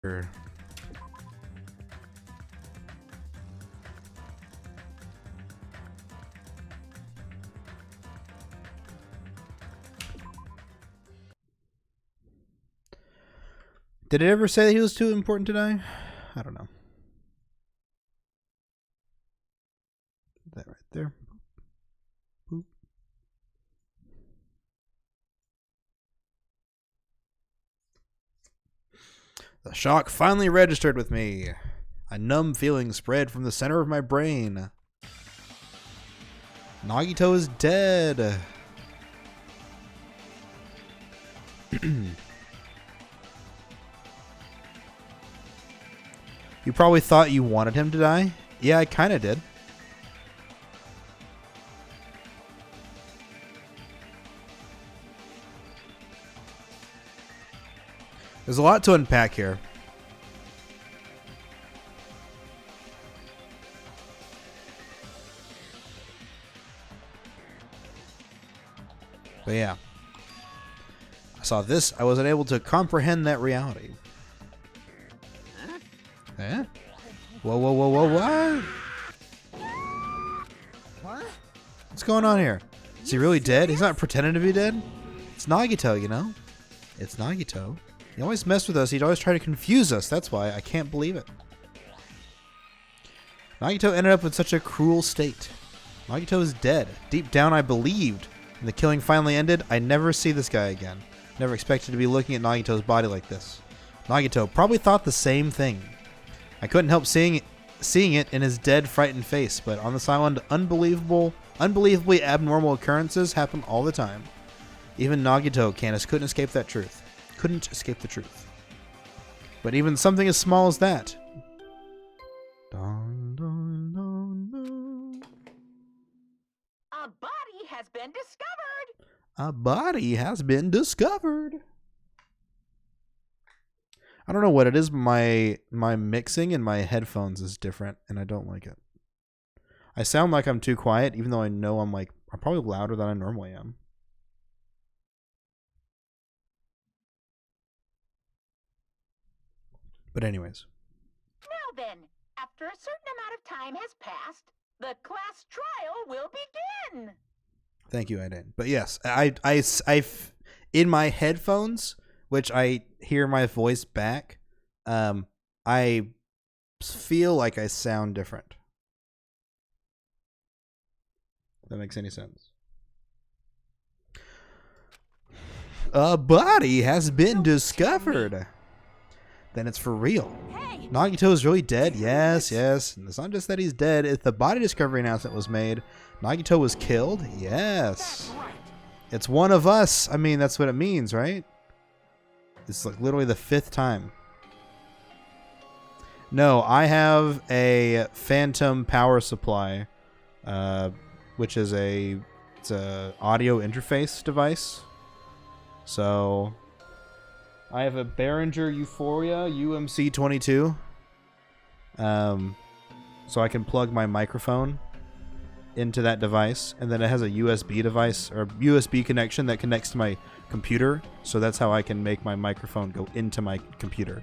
Did it ever say that he was too important to die? I don't know. That right there. Boop. The shock finally registered with me. A numb feeling spread from the center of my brain. Nagito is dead. You probably thought you wanted him to die? Yeah, I kind of did. There's a lot to unpack here. But yeah. I saw this. I wasn't able to comprehend that reality. Eh? Whoa, whoa, whoa, whoa, what? What's going on here? Is he really dead? He's not pretending to be dead? It's Nagito, you know? It's Nagito. He always messed with us. He'd always try to confuse us. That's why I can't believe it. Nagito ended up in such a cruel state. Nagito is dead. Deep down, I believed. When the killing finally ended, I never see this guy again. Never expected to be looking at Nagito's body like this. Nagito probably thought the same thing. I couldn't help seeing it in his dead, frightened face, but on this island, unbelievably abnormal occurrences happen all the time. Even Nagito couldn't escape that truth. Couldn't escape the truth. But even something as small as that. Dun, dun, dun, dun. A body has been discovered. A body has been discovered. I don't know what it is. My mixing in my headphones is different, and I don't like it. I sound like I'm too quiet, even though I know I'm probably louder than I normally am. But anyways. Now then, after a certain amount of time has passed, the class trial will begin. Thank you, I didn't. But yes, I in my headphones, which I hear my voice back, I feel like I sound different. If that makes any sense. A body has been discovered. Then it's for real. Hey. Nagito is really dead. Yes, yes. And it's not just that he's dead. If the body discovery announcement was made, Nagito was killed. Yes. Right. It's one of us. I mean, that's what it means, right? It's like literally the 5th time. No, I have a phantom power supply, which is it's a audio interface device. So I have a Behringer Euphoria UMC22. So I can plug my microphone into that device, and then it has a USB device or USB connection that connects to my computer. So that's how I can make my microphone go into my computer.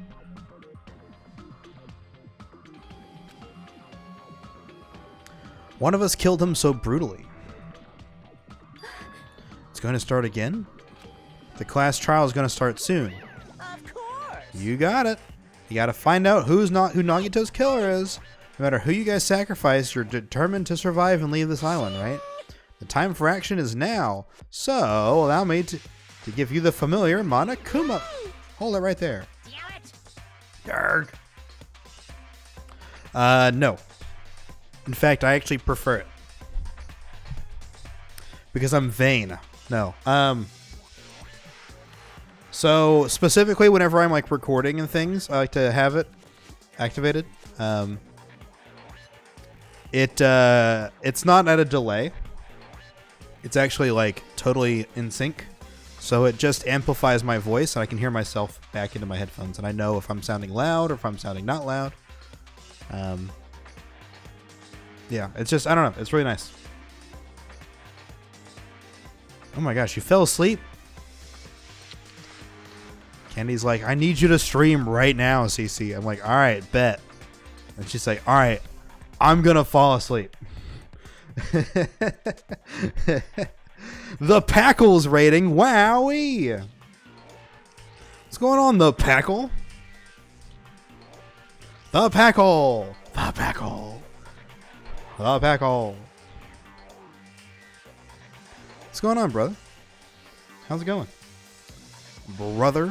One of us killed him so brutally. It's going to start again? The class trial is going to start soon. Of course. You got it. You got to find out who Nagito's killer is. No matter who you guys sacrifice, you're determined to survive and leave this island, right? The time for action is now. So, allow me to give you the familiar Monokuma. Hold it right there. Yarg. No. In fact, I actually prefer it. Because I'm vain. No. So, specifically, whenever I'm like recording and things, I like to have it activated. It's not at a delay. It's actually like totally in sync. So it just amplifies my voice and I can hear myself back into my headphones. And I know if I'm sounding loud or if I'm sounding not loud. Yeah, it's just, I don't know. It's really nice. Oh my gosh, you fell asleep? Candy's like, I need you to stream right now, CC. I'm like, all right, bet. And she's like, all right, I'm going to fall asleep. The Packles rating. Wowee. What's going on, the Packle? The Packle. The Packle. The Packle. What's going on, brother? How's it going? Brother.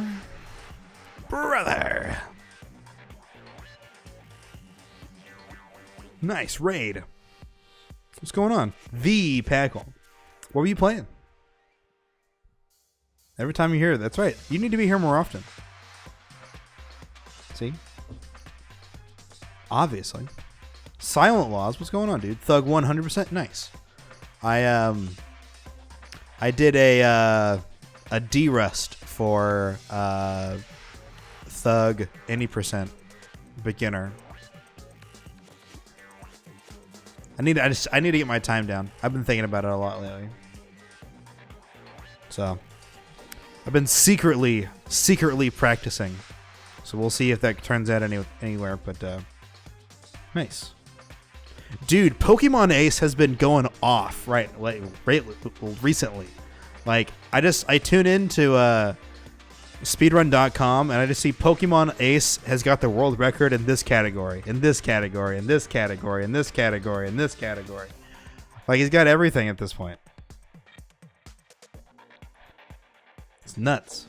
Nice raid. What's going on? The Packle. What were you playing? Every time you hear it, that's right. You need to be here more often. See? Obviously. Silent Laws. What's going on, dude? Thug 100%. Nice. I did a D-rust for Thug any percent beginner. I need to get my time down. I've been thinking about it a lot lately. So I've been secretly practicing. So we'll see if that turns out anywhere. But nice, dude. Pokemon Ace has been going off recently. Like I tune into speedrun.com and I just see Pokemon Ace has got the world record in this category, in this category, in this category, in this category, in this category. Like he's got everything at this point. It's nuts.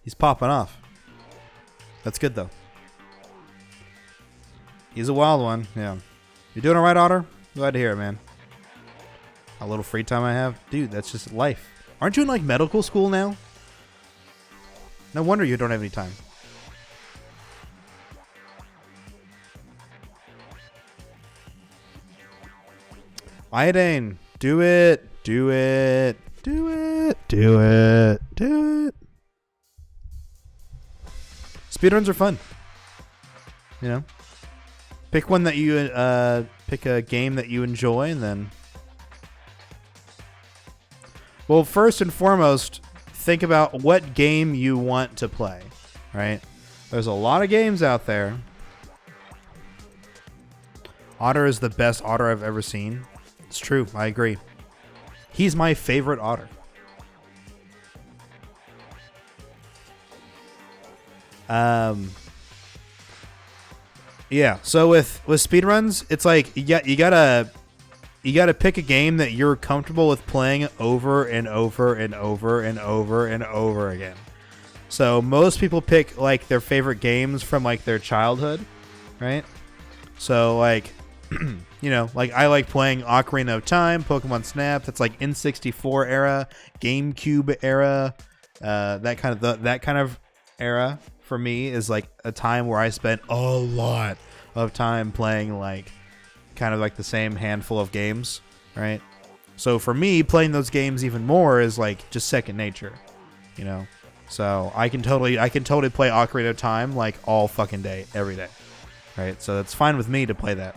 He's popping off. That's good though. He's a wild one. Yeah. You're doing all right, Otter? Glad to hear it, man. A little free time I have. Dude, that's just life. Aren't you in like medical school now? No wonder you don't have any time. Iodine. Do it. Do it. Do it. Do it. Do it. Speedruns are fun. You know? Pick one that you, pick a game that you enjoy and then... Well, first and foremost, think about what game you want to play, right? There's a lot of games out there. Otter is the best Otter I've ever seen. It's true. I agree. He's my favorite Otter. Yeah. So with speedruns, it's like you gotta pick a game that you're comfortable with playing over and over and over and over and over again. So most people pick like their favorite games from like their childhood, right? So like, you know, like I like playing Ocarina of Time, Pokemon Snap. That's like N64 era, GameCube era, that kind of era for me is like a time where I spent a lot of time playing like kind of like the same handful of games, right? So for me, playing those games even more is like just second nature, you know? So I can totally play Ocarina of Time like all fucking day, every day, right? So it's fine with me to play that.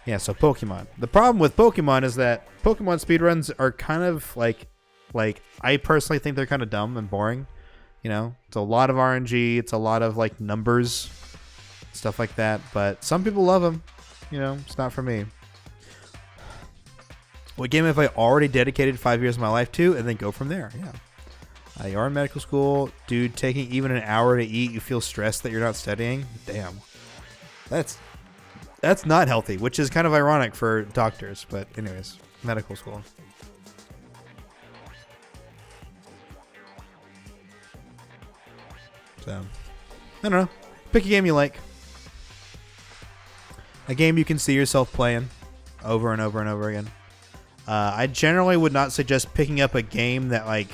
Yeah, so Pokemon. The problem with Pokemon is that Pokemon speedruns are kind of like I personally think they're kind of dumb and boring, you know? It's a lot of RNG, it's a lot of like numbers, stuff like that, but some people love them. You know, it's not for me. What game have I already dedicated 5 years of my life to, and then go from there? Yeah. You're in medical school, dude. Taking even an hour to eat, you feel stressed that you're not studying. Damn, that's not healthy. Which is kind of ironic for doctors, but anyways, medical school. So, I don't know. Pick a game you like. A game you can see yourself playing over and over and over again. I generally would not suggest picking up a game that like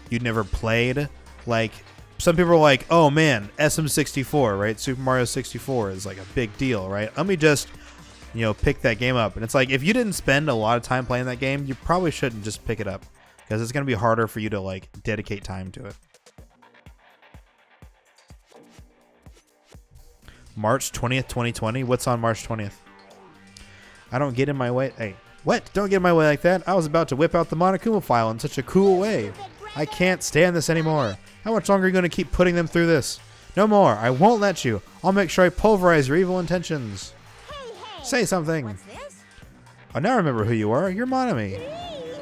you'd never played. Like some people are like, oh man, SM64, right? Super Mario 64 is like a big deal, right? Let me just, you know, pick that game up. And it's like if you didn't spend a lot of time playing that game, you probably shouldn't just pick it up because it's going to be harder for you to like dedicate time to it. March 20th, 2020. What's on March 20th? I don't get in my way. Hey, what? Don't get in my way like that. I was about to whip out the Monokuma file in such a cool way. I can't stand this anymore. How much longer are you going to keep putting them through this? No more. I won't let you. I'll make sure I pulverize your evil intentions. Hey. Say something. What's this? I now remember who you are. You're Monami.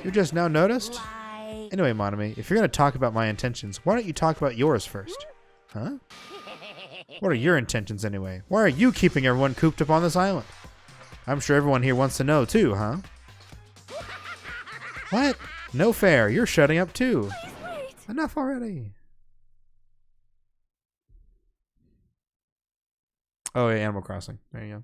You just now noticed? Like... Anyway, Monami, if you're going to talk about my intentions, why don't you talk about yours first? Huh? What are your intentions anyway? Why are you keeping everyone cooped up on this island? I'm sure everyone here wants to know too, huh? What? No fair. You're shutting up too. Wait. Enough already. Oh, yeah, Animal Crossing. There you go.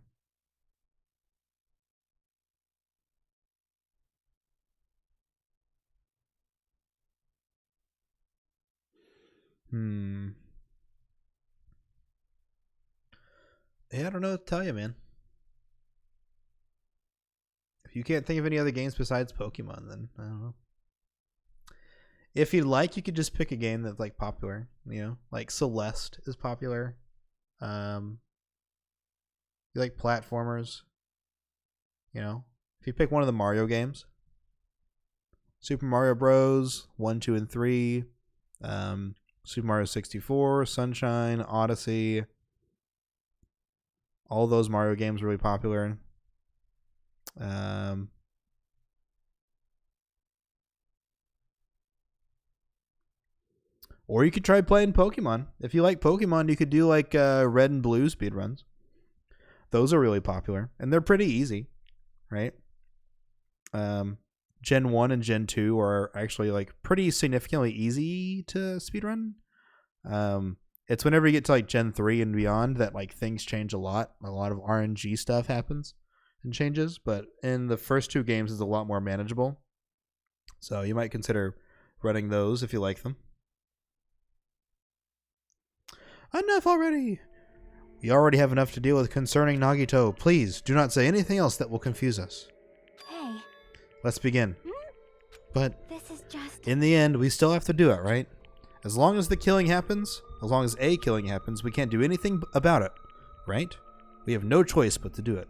Yeah, I don't know what to tell you, man. If you can't think of any other games besides Pokemon, then I don't know. If you'd like, you could just pick a game that's like popular. You know, like Celeste is popular. You like platformers. You know, if you pick one of the Mario games, Super Mario Bros. 1, 2, and 3, Super Mario 64, Sunshine, Odyssey. All those Mario games are really popular. Or you could try playing Pokemon. If you like Pokemon, you could do like Red and Blue speedruns. Those are really popular. And they're pretty easy, right? Gen 1 and Gen 2 are actually like pretty significantly easy to speedrun. It's whenever you get to like Gen 3 and beyond that like things change a lot. A lot of RNG stuff happens and changes. But in the first two games, it's a lot more manageable. So you might consider running those if you like them. Enough already! We already have enough to deal with concerning Nagito. Please, do not say anything else that will confuse us. Hey. Let's begin. But This is just... in the end, we still have to do it, right? As long as the killing happens, as long as a killing happens, we can't do anything about it, right? We have no choice but to do it.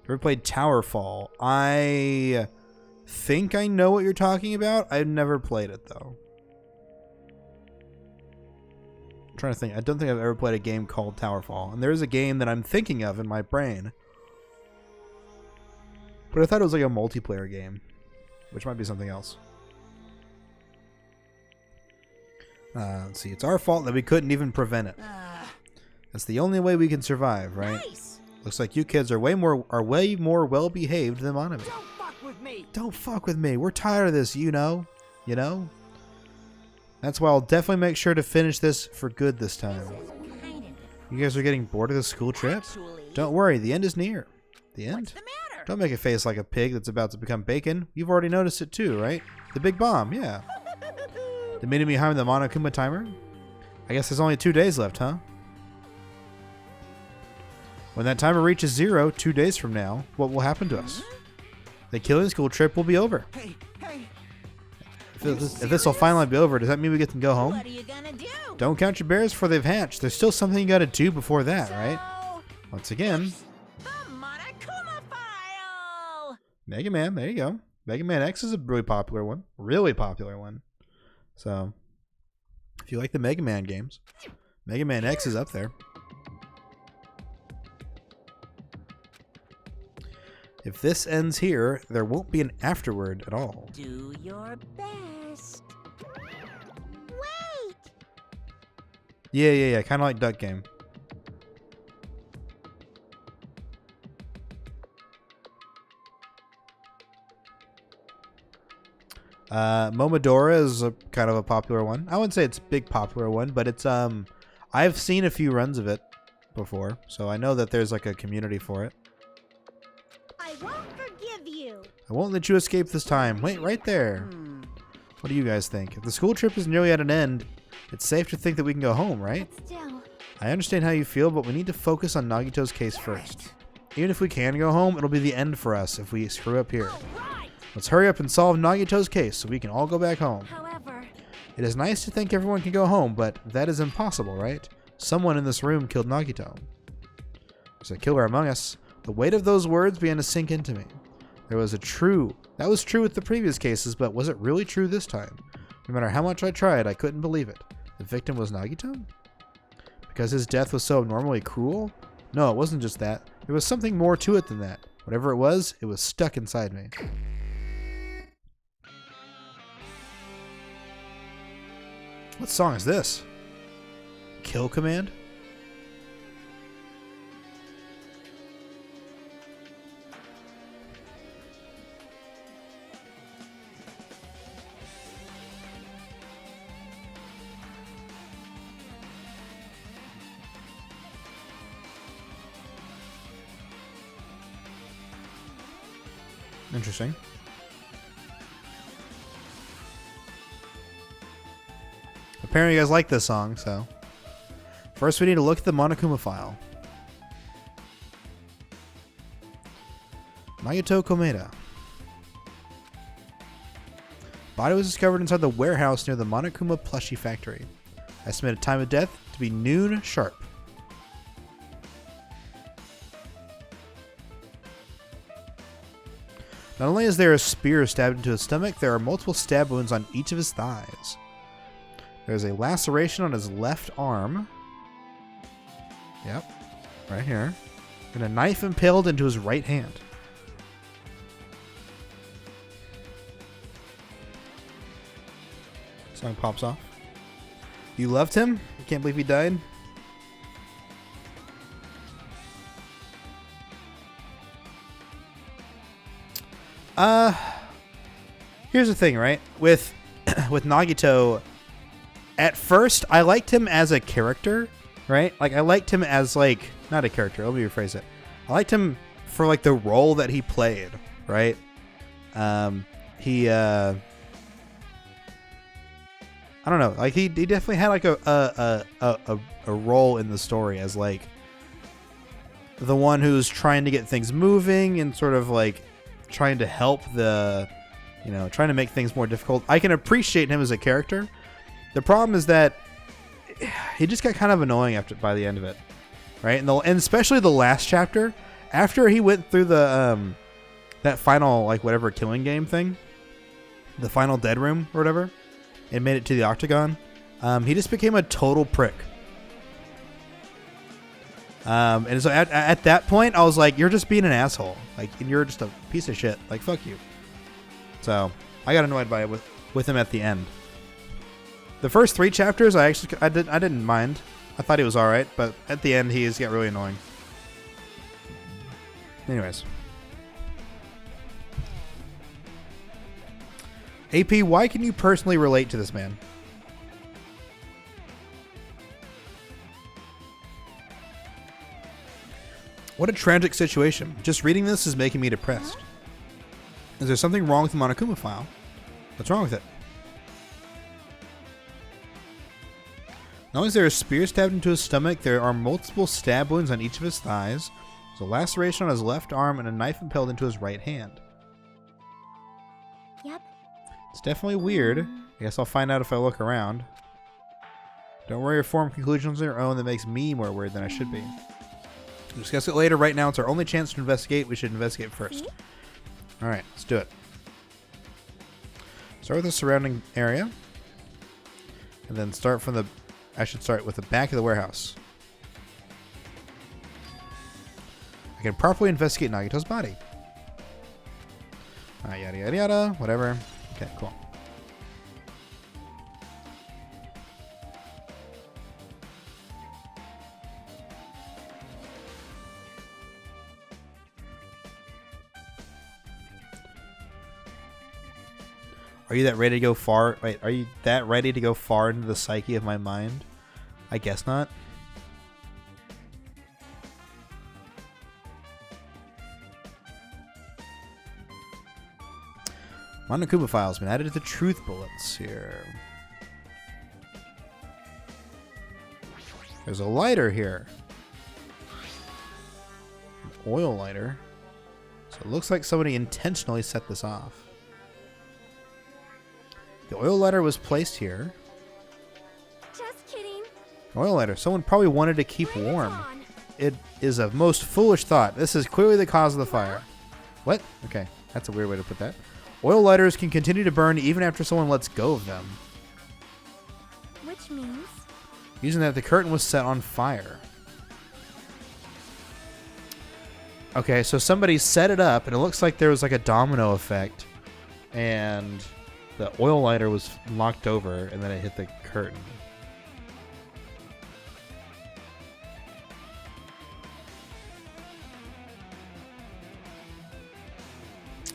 Ever played Towerfall? I think I know what you're talking about. I've never played it, though. I'm trying to think. I don't think I've ever played a game called Towerfall. And there is a game that I'm thinking of in my brain. But I thought it was like a multiplayer game, which might be something else. Let's see. It's our fault that we couldn't even prevent it. That's the only way we can survive, right? Nice. Looks like you kids are way more well behaved than Monami. Don't fuck with me. Don't fuck with me. We're tired of this, you know. You know? That's why I'll definitely make sure to finish this for good this time. You guys are getting bored of the school trip? Actually, Don't worry, the end is near. The end? what's the matter? Don't make a face like a pig that's about to become bacon. You've already noticed it too, right? The big bomb, yeah. The meeting behind the Monokuma timer? I guess there's only 2 days left, huh? When that timer reaches 0, 2 days from now, what will happen to us? The killing school trip will be over. Hey. If this will finally be over, does that mean we get to go home? What are you gonna do? Don't count your bears before they've hatched. There's still something you gotta do before that, right? So, Once again, the Monokuma file! Mega Man, there you go. Mega Man X is a really popular one. Really popular one. So, if you like the Mega Man games, Mega Man X is up there. If this ends here, there won't be an afterword at all. Do your best. Wait! Yeah. Kind of like Duck Game. Momodora is a kind of a popular one. I wouldn't say it's a big popular one, but it's I've seen a few runs of it before, so I know that there's like a community for it. I won't forgive you. I won't let you escape this time. Wait, right there. What do you guys think? If the school trip is nearly at an end, it's safe to think that we can go home, right? But still, I understand how you feel, but we need to focus on Nagito's case first. Even if we can go home, it'll be the end for us if we screw up here. right. Let's hurry up and solve Nagito's case so we can all go back home. However, It is nice to think everyone can go home, but that is impossible, right? Someone in this room killed Nagito. There's a killer among us. The weight of those words began to sink into me. That was true with the previous cases, but was it really true this time? No matter how much I tried, I couldn't believe it. The victim was Nagito? Because his death was so abnormally cruel? No, it wasn't just that. There was something more to it than that. Whatever it was stuck inside me. What song is this? Kill Command? Interesting. Apparently you guys like this song, so. First we need to look at the Monokuma file. Nagito Komeda. Body was discovered inside the warehouse near the Monokuma plushie factory. Estimated time of death to be noon sharp. Not only is there a spear stabbed into his stomach, there are multiple stab wounds on each of his thighs. There's a laceration on his left arm. Yep, right here. And a knife impaled into his right hand. Song pops off. You loved him? You can't believe he died? Here's the thing, right? With Nagito, at first I liked him as a character, right? Like I liked him as like not a character, let me rephrase it. I liked him for like the role that he played, right? I don't know, like he definitely had like a role in the story as like the one who's trying to get things moving and sort of like trying to help trying to make things more difficult. I can appreciate him as a character. The problem is that he just got kind of annoying by the end of it, right? And especially the last chapter, after he went through the that final like whatever killing game thing, the final dead room or whatever, and made it to the octagon. He just became a total prick. And so at that point, I was like, "You're just being an asshole. Like, and you're just a piece of shit. Like, fuck you." So I got annoyed by it with him at the end. The first 3 chapters, I didn't mind. I thought he was all right, but at the end, he just got really annoying. Anyways, AP, why can you personally relate to this man? What a tragic situation. Just reading this is making me depressed. Is there something wrong with the Monokuma file? What's wrong with it? Not only is there a spear stabbed into his stomach, there are multiple stab wounds on each of his thighs. There's a laceration on his left arm and a knife impaled into his right hand. Yep. It's definitely weird. I guess I'll find out if I look around. Don't worry or form conclusions on your own that makes me more weird than I should be. We'll discuss it later. Right now, it's our only chance to investigate. We should investigate first. Alright, let's do it. Start with the surrounding area. And then start from the... I should start with the back of the warehouse. I can properly investigate Nagito's body. Alright, yada yada yada. Whatever. Okay, cool. Are you that ready to go far? Wait, are you that ready to go far into the psyche of my mind? I guess not. Monokuma file has been added to the truth bullets here. There's a lighter here. An oil lighter. So it looks like somebody intentionally set this off. The oil lighter was placed here. Just kidding. Oil lighter. Someone probably wanted to keep warm. It is a most foolish thought. This is clearly the cause of the fire. What? Okay. That's a weird way to put that. Oil lighters can continue to burn even after someone lets go of them. Which means? Using that, the curtain was set on fire. Okay, so somebody set it up, and it looks like there was like a domino effect, and the oil lighter was knocked over, and then it hit the curtain.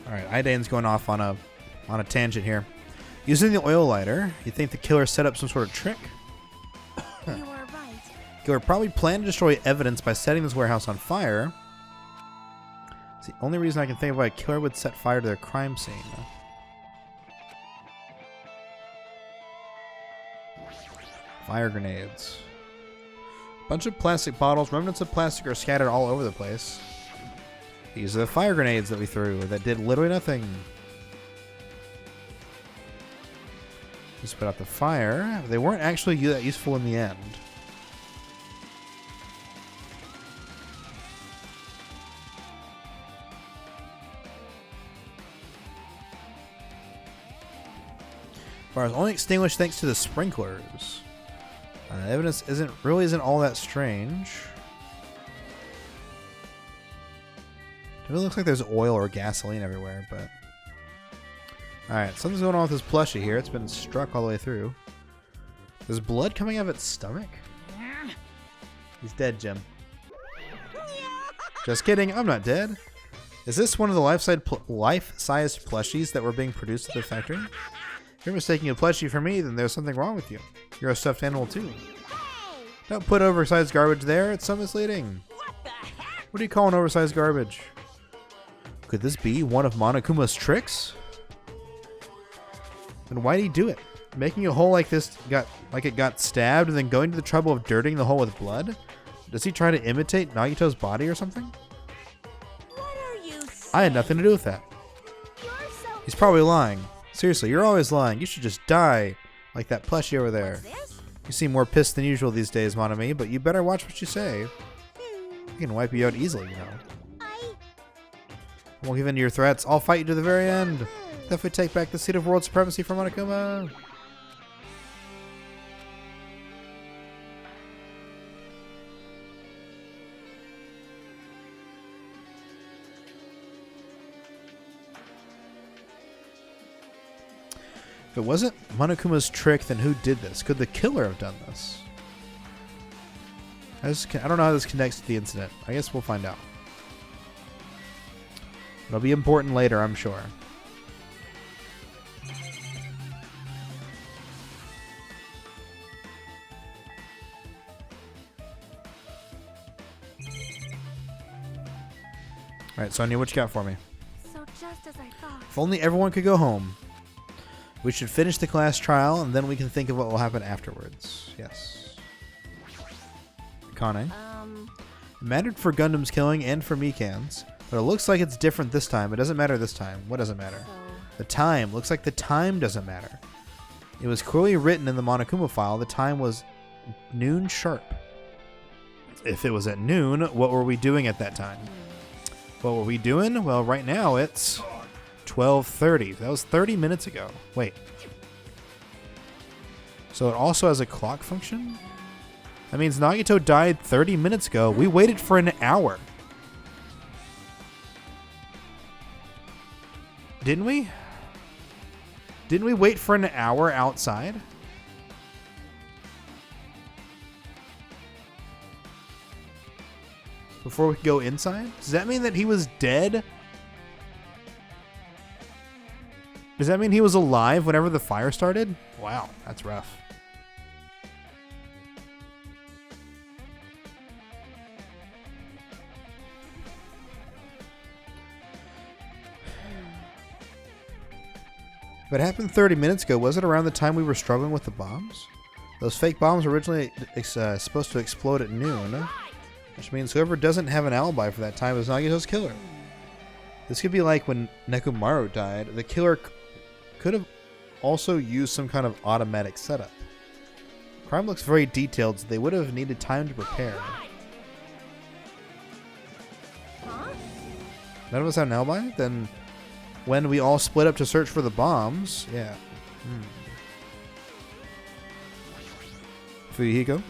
All right, Idane's going off on a tangent here. Using the oil lighter, you think the killer set up some sort of trick? You are right. Killer probably planned to destroy evidence by setting this warehouse on fire. It's the only reason I can think of why a killer would set fire to their crime scene. Fire grenades. Bunch of plastic bottles. Remnants of plastic are scattered all over the place. These are the fire grenades that we threw that did literally nothing. Just put out the fire. They weren't actually that useful in the end. Fire is only extinguished thanks to the sprinklers. Evidence isn't all that strange. It really looks like there's oil or gasoline everywhere, but... Alright, something's going on with this plushie here. It's been struck all the way through. There's blood coming out of its stomach? He's dead, Jim. Just kidding, I'm not dead. Is this one of the life-sized plushies that were being produced at the factory? If you're mistaking a plushie for me, then there's something wrong with you. You're a stuffed animal too. Don't put oversized garbage there, it's so misleading. What do you call an oversized garbage? Could this be one of Monokuma's tricks? Then why'd he do it? Making a hole like this it got stabbed and then going to the trouble of dirtying the hole with blood? Does he try to imitate Nagito's body or something? What are you saying? I had nothing to do with that. He's probably lying. Seriously, you're always lying. You should just die like that plushie over there. You seem more pissed than usual these days, Monami, but you better watch what you say. I can wipe you out easily, you know. I won't give in to your threats. I'll fight you to the very end. Definitely take back the seat of world supremacy from Monokuma. If it wasn't Monokuma's trick, then who did this? Could the killer have done this? I don't know how this connects to the incident. I guess we'll find out. It'll be important later, I'm sure. Alright, Sonia, what you got for me? So just as I thought. If only everyone could go home. We should finish the class trial, and then we can think of what will happen afterwards. Yes. Kane. It mattered for Gundam's killing and for Mikan's, but it looks like it's different this time. It doesn't matter this time. What doesn't matter? The time. Looks like the time doesn't matter. It was clearly written in the Monokuma file. The time was noon sharp. If it was at noon, what were we doing at that time? What were we doing? Well, right now it's 12:30. That was 30 minutes ago. Wait. So it also has a clock function? That means Nagito died 30 minutes ago. We waited for an hour. Didn't we? Didn't we wait for an hour outside? Before we could go inside? Does that mean that he was dead? Does that mean he was alive whenever the fire started? Wow, that's rough. If it happened 30 minutes ago, was it around the time we were struggling with the bombs? Those fake bombs were originally supposed to explode at noon, which means whoever doesn't have an alibi for that time is Nagito's killer. This could be like when Nekomaru died. The killer could have also used some kind of automatic setup. Crime looks very detailed, so they would have needed time to prepare. None of us have an alibi? Then when we all split up to search for the bombs. Yeah. Fuyuhiko?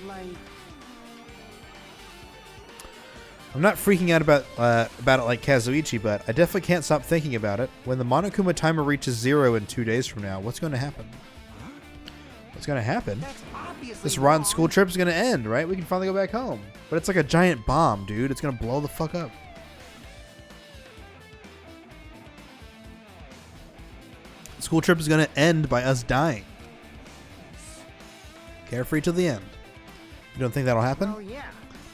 I'm not freaking out about it like Kazuichi, but I definitely can't stop thinking about it. When the Monokuma timer reaches 0 in 2 days from now, what's going to happen? What's going to happen? This rotten school trip is going to end, right? We can finally go back home. But it's like a giant bomb, dude. It's going to blow the fuck up. The school trip is going to end by us dying. Carefree till the end. You don't think that'll happen? Oh, yeah.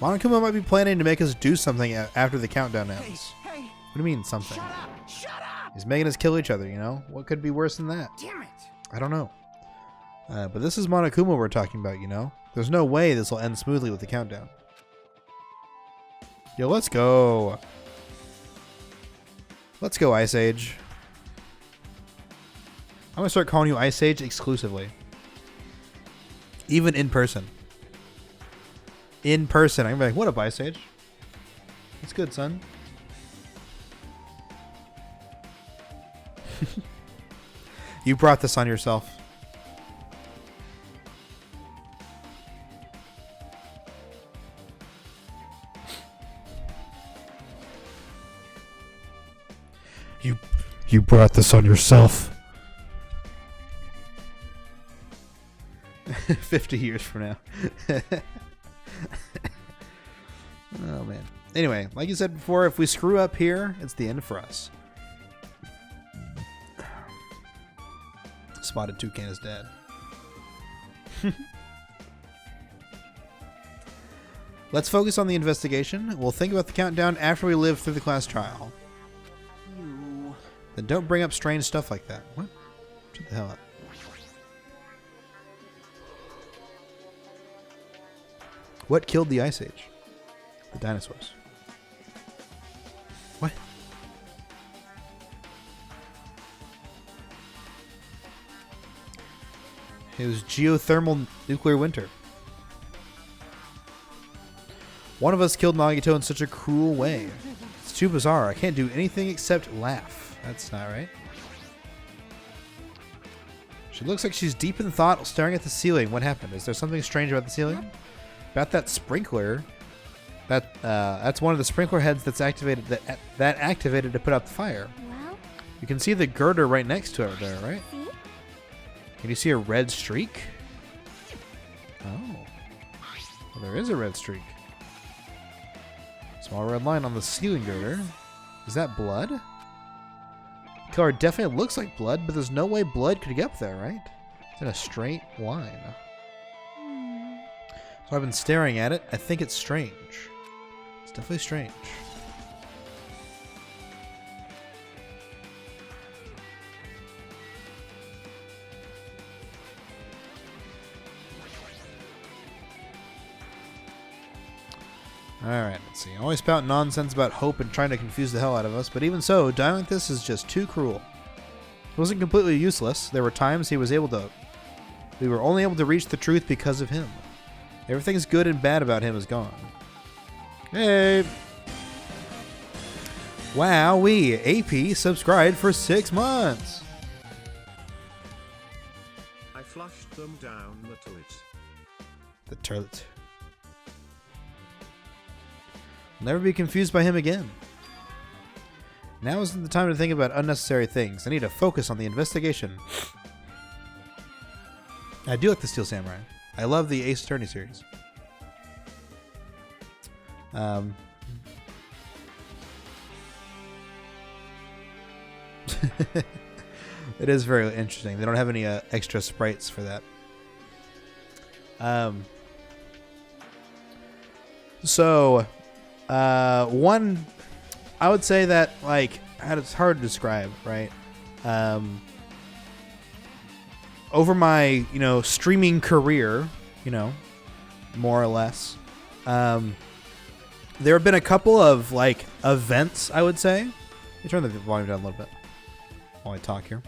Monokuma might be planning to make us do something after the countdown ends. Hey, What do you mean, something? shut up! Shut up! He's making us kill each other, you know? What could be worse than that? Damn it! I don't know. But this is Monokuma we're talking about, you know? There's no way this will end smoothly with the countdown. Yo, let's go. Let's go, Ice Age. I'm going to start calling you Ice Age exclusively. Even in person. In person. I'm going to be like, what up, Ice Age? It's good, son. You brought this on yourself. You brought this on yourself. 50 years from now. Oh, man. Anyway, like you said before, if we screw up here, it's the end for us. Spotted Toucan is dead. Let's focus on the investigation. We'll think about the countdown after we live through the class trial. Then don't bring up strange stuff like that. What? Shut the hell up. What killed the Ice Age? The dinosaurs. What? It was geothermal nuclear winter. One of us killed Nagito in such a cruel way. It's too bizarre. I can't do anything except laugh. That's not right. She looks like she's deep in thought, staring at the ceiling. What happened? Is there something strange about the ceiling? About that sprinkler? That's one of the sprinkler heads that's activated. That activated to put out the fire. Well, You can see the girder right next to it there, right? see? Can you see a red streak? Oh. Well, there is a red streak. Small red line on the ceiling girder. Is that blood? The color definitely looks like blood, but there's no way blood could get up there, right? It's in a straight line. So I've been staring at it. I think it's strange. It's definitely strange. Alright, let's see. I always spout nonsense about hope and trying to confuse the hell out of us, but even so, dying like this is just too cruel. It wasn't completely useless. There were times we were only able to reach the truth because of him. Everything's good and bad about him is gone. Hey! Wowee! AP subscribed for 6 months! I flushed them down the toilet. The toilet. Never be confused by him again. Now isn't the time to think about unnecessary things. I need to focus on the investigation. I do like the Steel Samurai. I love the Ace Attorney series. It is very interesting. They don't have any extra sprites for that. One, I would say that, like, it's hard to describe, right? Over my, streaming career, more or less, there have been a couple of, like, events, I would say. Let me turn the volume down a little bit while I talk here.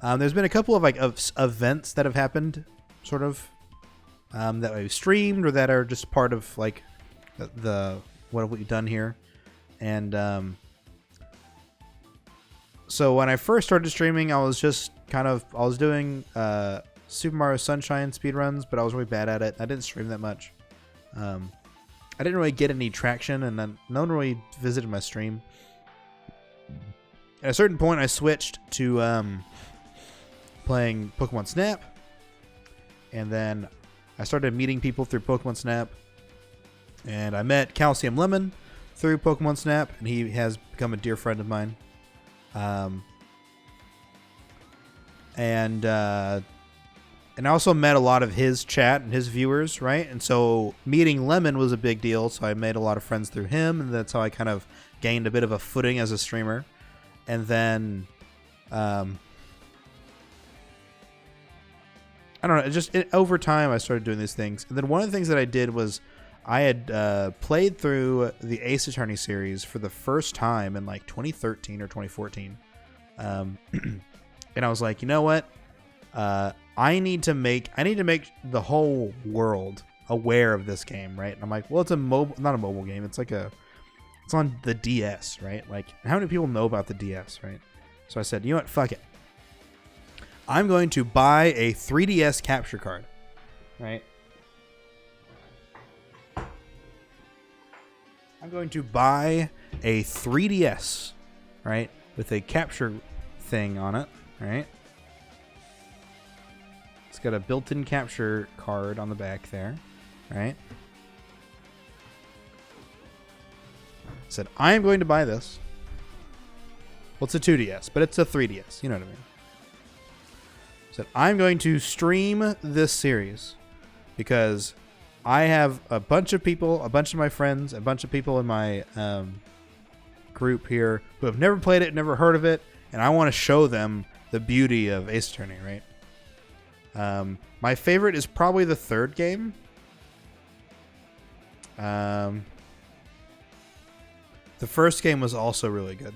There's been a couple of, like, events that have happened, sort of, that I've streamed or that are just part of, like, the what have we done here. And So when I first started streaming, I was doing Super Mario Sunshine speedruns, but I was really bad at it. I didn't stream that much. I didn't really get any traction, and then no one really visited my stream. At a certain point, I switched to playing Pokemon Snap, and then I started meeting people through Pokemon Snap, and I met Calcium Lemon through Pokemon Snap, and he has become a dear friend of mine. And I also met a lot of his chat and his viewers, right? And so meeting Lemon was a big deal, so I made a lot of friends through him, and that's how I kind of gained a bit of a footing as a streamer. And then, I don't know, over time I started doing these things. And then one of the things that I did was I had played through the Ace Attorney series for the first time in like 2013 or 2014. And I was like, you know what? I need to make the whole world aware of this game, right? And I'm like, well, it's not a mobile game. It's on the DS, right? Like, how many people know about the DS, right? So I said, you know what? Fuck it. I'm going to buy a 3DS capture card, right? I'm going to buy a 3DS, right? With a capture thing on it, right? It's got a built-in capture card on the back there, right? Said, I am going to buy this. Well, it's a 2DS, but it's a 3DS. You know what I mean? Said, I'm going to stream this series because I have a bunch of people, a bunch of my friends, a bunch of people in my group here who have never played it, never heard of it, and I want to show them the beauty of Ace Attorney, right? My favorite is probably the third game. The first game was also really good.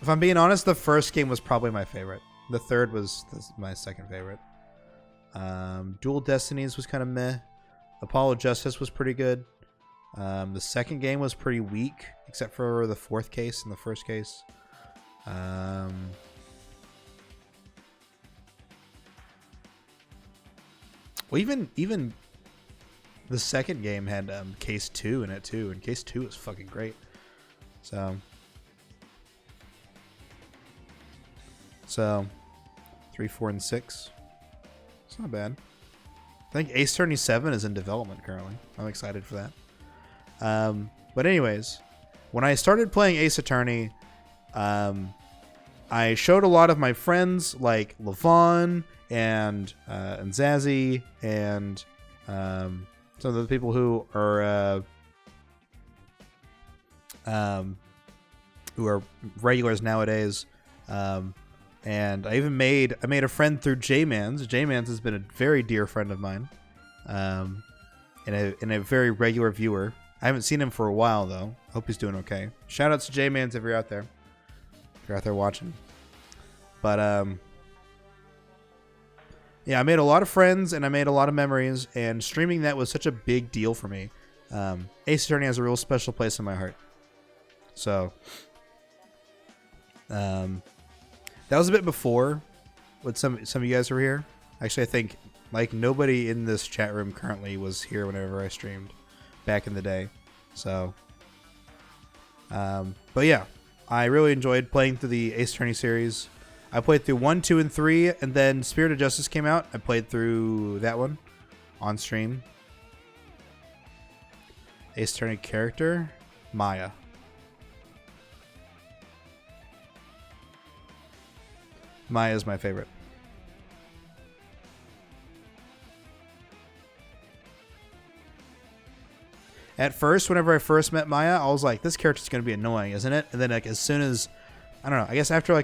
If I'm being honest, the first game was probably my favorite. The third was my second favorite. Dual Destinies was kind of meh. Apollo Justice was pretty good. The second game was pretty weak, except for the fourth case and the first case. Well, even the second game had Case 2 in it too, and Case 2 was fucking great. So 3, 4, and 6. It's not bad. I think Ace Attorney 7 is in development currently. I'm excited for that. But anyways, when I started playing Ace Attorney, I showed a lot of my friends like Levon and Zazie and some of the people who are regulars nowadays. And I made a friend through J-Mans. J-Mans has been a very dear friend of mine, and a very regular viewer. I haven't seen him for a while though. Hope he's doing okay. Shout outs to J-Mans if you're out there. If you're out there watching. But yeah, I made a lot of friends and I made a lot of memories, and streaming that was such a big deal for me. Ace Attorney has a real special place in my heart. So, that was a bit before when some of you guys were here. Actually, I think like nobody in this chat room currently was here whenever I streamed back in the day. So, but yeah, I really enjoyed playing through the Ace Attorney series. I played through 1, 2, and 3, and then Spirit of Justice came out. I played through that one on stream. Ace Attorney character, Maya. Maya is my favorite. At first, whenever I first met Maya, I was like, this character's going to be annoying, isn't it? And then like as soon as, I don't know, I guess after a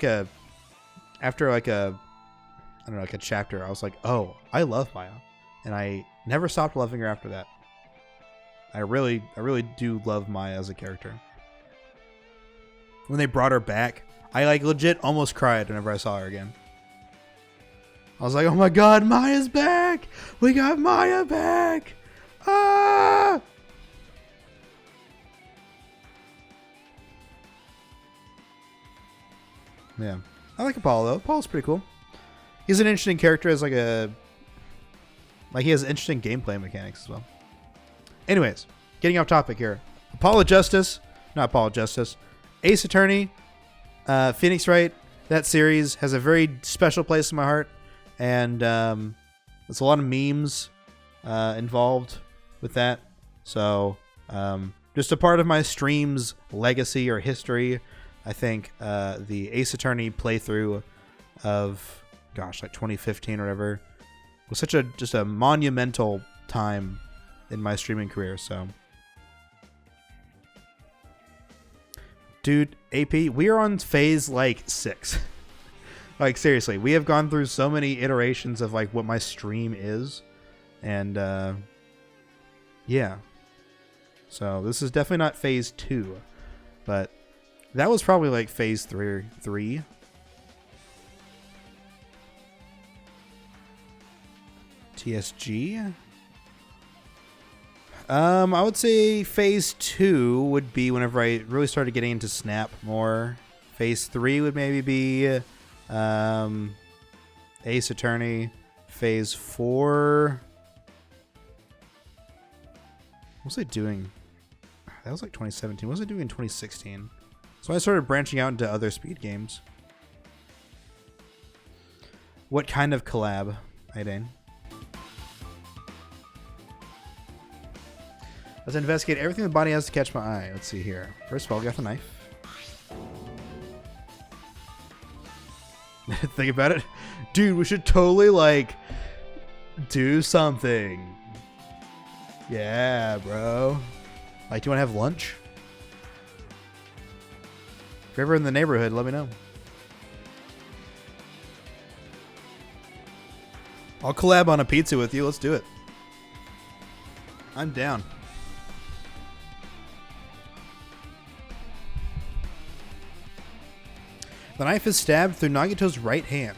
chapter, I was like, oh, I love Maya. And I never stopped loving her after that. I really do love Maya as a character. When they brought her back, I like legit almost cried whenever I saw her again. I was like, oh my god, Maya's back! We got Maya back! Ah! Yeah. I like Apollo, though. Apollo's pretty cool. He's an interesting character as like a... Like, he has interesting gameplay mechanics as well. Anyways, getting off topic here. Apollo Justice. Not Apollo Justice. Ace Attorney. Phoenix Wright. That series has a very special place in my heart. And there's a lot of memes involved with that. So, just a part of my stream's legacy or history. I think the Ace Attorney playthrough of, gosh, like 2015 or whatever, was such a just a monumental time in my streaming career. So, dude, AP, we are on phase like 6. Like, seriously, we have gone through so many iterations of like what my stream is, and yeah. So this is definitely not phase 2, but that was probably like phase 3. TSG. I would say phase 2 would be whenever I really started getting into Snap more. Phase 3 would maybe be Ace Attorney. Phase 4. What was I doing? That was like 2017. What was I doing in 2016? So I started branching out into other speed games. What kind of collab, Aiden? Let's investigate everything the body has to catch my eye. Let's see here. First of all, we got the knife. Think about it. Dude, we should totally, like, do something. Yeah, bro. Like, do you want to have lunch? If you're ever in the neighborhood, let me know. I'll collab on a pizza with you. Let's do it. I'm down. The knife is stabbed through Nagito's right hand.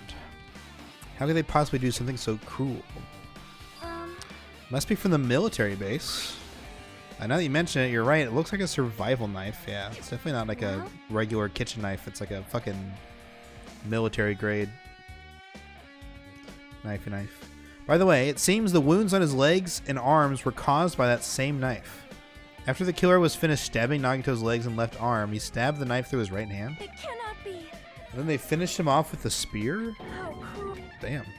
How could they possibly do something so cruel? Must be from the military base. Now that you mention it, you're right. It looks like a survival knife. Yeah, it's definitely not like a regular kitchen knife. It's like a fucking military grade knifey knife. By the way, it seems the wounds on his legs and arms were caused by that same knife. After the killer was finished stabbing Nagito's legs and left arm, he stabbed the knife through his right hand. It cannot be. And then they finished him off with a spear? How cruel. Damn. Does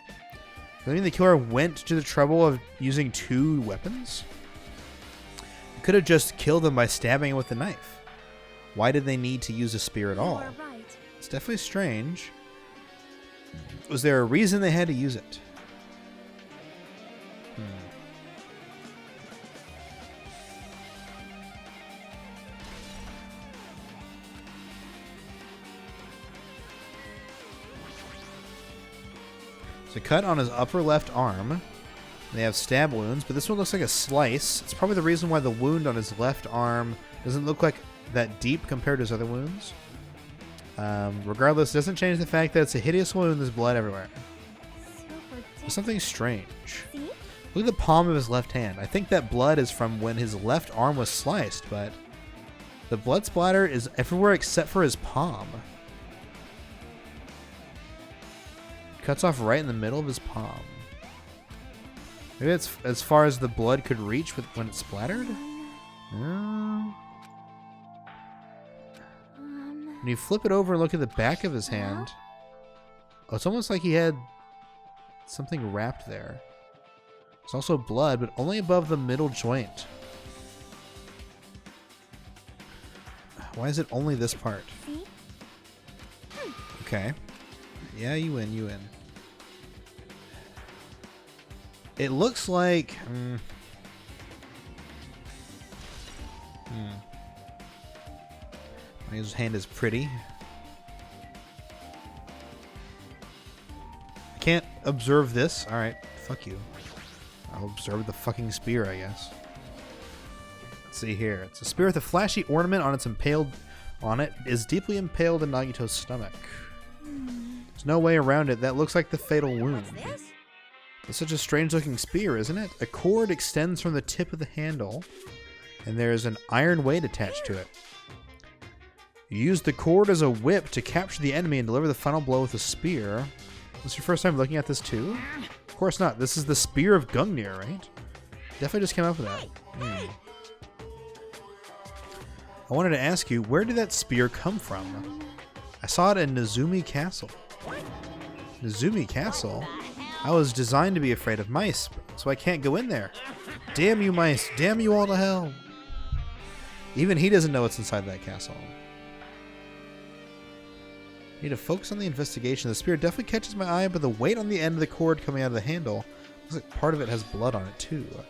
that mean the killer went to the trouble of using 2 weapons? He could have just killed him by stabbing him with the knife. Why did they need to use a spear at all? You are right. It's definitely strange. Was there a reason they had to use it? The cut on his upper left arm. They have stab wounds, but this one looks like a slice. It's probably the reason why the wound on his left arm doesn't look like that deep compared to his other wounds. Regardless, it doesn't change the fact that it's a hideous wound. There's blood everywhere. There's something strange. See? Look at the palm of his left hand. I think that blood is from when his left arm was sliced, but the blood splatter is everywhere except for his palm. Cuts off right in the middle of his palm. Maybe that's as far as the blood could reach when it splattered? When you flip it over and look at the back of his hand, oh, it's almost like he had something wrapped there. It's also blood, but only above the middle joint. Why is it only this part? Okay. Yeah, you win, you win. It looks like... His hand is pretty. I can't observe this. Alright, fuck you. I'll observe the fucking spear, I guess. Let's see here. It's a spear with a flashy ornament on its impaled... on it is deeply impaled in Nagito's stomach. There's no way around it. That looks like the fatal wound. What's this? It's such a strange looking spear, isn't it? A cord extends from the tip of the handle, and there is an iron weight attached to it. You use the cord as a whip to capture the enemy and deliver the final blow with a spear. This is your first time looking at this too? Of course not. This is the Spear of Gungnir, right? Definitely just came up with that. I wanted to ask you, where did that spear come from? I saw it in Nezumi Castle. Nezumi Castle? I was designed to be afraid of mice, so I can't go in there. Damn you mice, damn you all to hell. Even he doesn't know what's inside that castle. Need to focus on the investigation. The spear definitely catches my eye, but the weight on the end of the cord coming out of the handle looks like part of it has blood on it too. The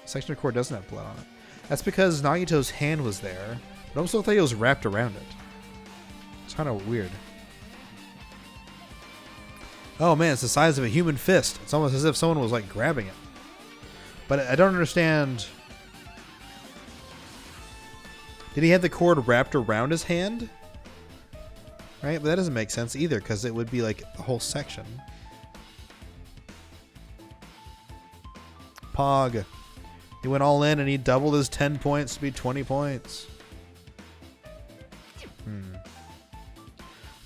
section of cord doesn't have blood on it. That's because Nagito's hand was there, but also looked like it was wrapped around it. It's kind of weird. Oh man, it's the size of a human fist. It's almost as if someone was like grabbing it. But I don't understand. Did he have the cord wrapped around his hand? Right? But that doesn't make sense either, because it would be like the whole section. Pog. He went all in and he doubled his 10 points to be 20 points.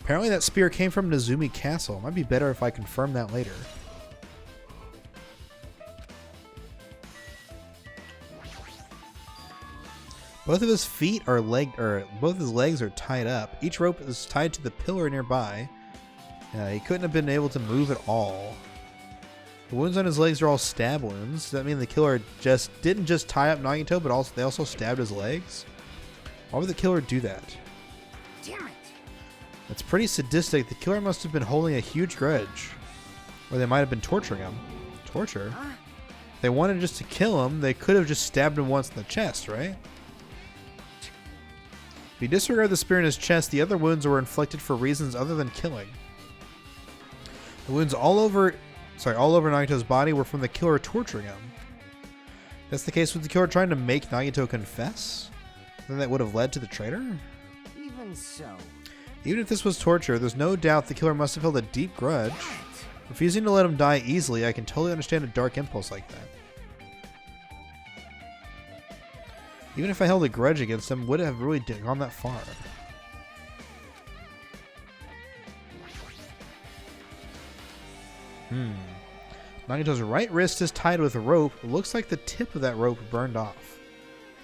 Apparently that spear came from Nezumi Castle. Might be better if I confirm that later. Both of his feet are both his legs are tied up. Each rope is tied to the pillar nearby. He couldn't have been able to move at all. The wounds on his legs are all stab wounds. Does that mean the killer didn't just tie up Nagito, but they also stabbed his legs? Why would the killer do that? Damn it! It's pretty sadistic. The killer must have been holding a huge grudge. Or they might have been torturing him. Torture? If they wanted just to kill him, they could have just stabbed him once in the chest, right? If you disregard the spear in his chest, the other wounds were inflicted for reasons other than killing. The wounds all over Nagito's body were from the killer torturing him. If that's the case, with the killer trying to make Nagito confess? Then that would have led to the traitor? Even so. Even if this was torture, there's no doubt the killer must have held a deep grudge. Refusing to let him die easily, I can totally understand a dark impulse like that. Even if I held a grudge against him, would it have really gone that far? Nagito's right wrist is tied with a rope. It looks like the tip of that rope burned off.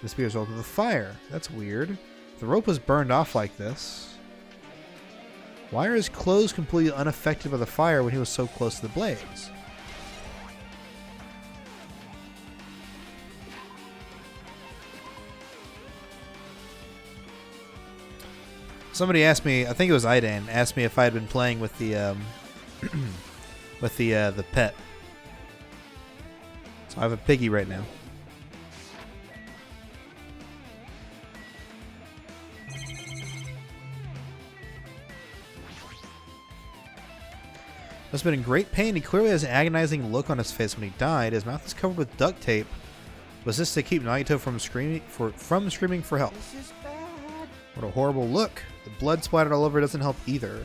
This be a result of the fire. That's weird. If the rope was burned off like this, why are his clothes completely unaffected by the fire when he was so close to the blaze? Somebody asked me, I think it was Idan, asked me if I had been playing with the the pet. So I have a piggy right now. Must have been in great pain. He clearly has an agonizing look on his face when he died. His mouth is covered with duct tape. Was this to keep Nagito from screaming for help? This is bad. What a horrible look. The blood splattered all over doesn't help either.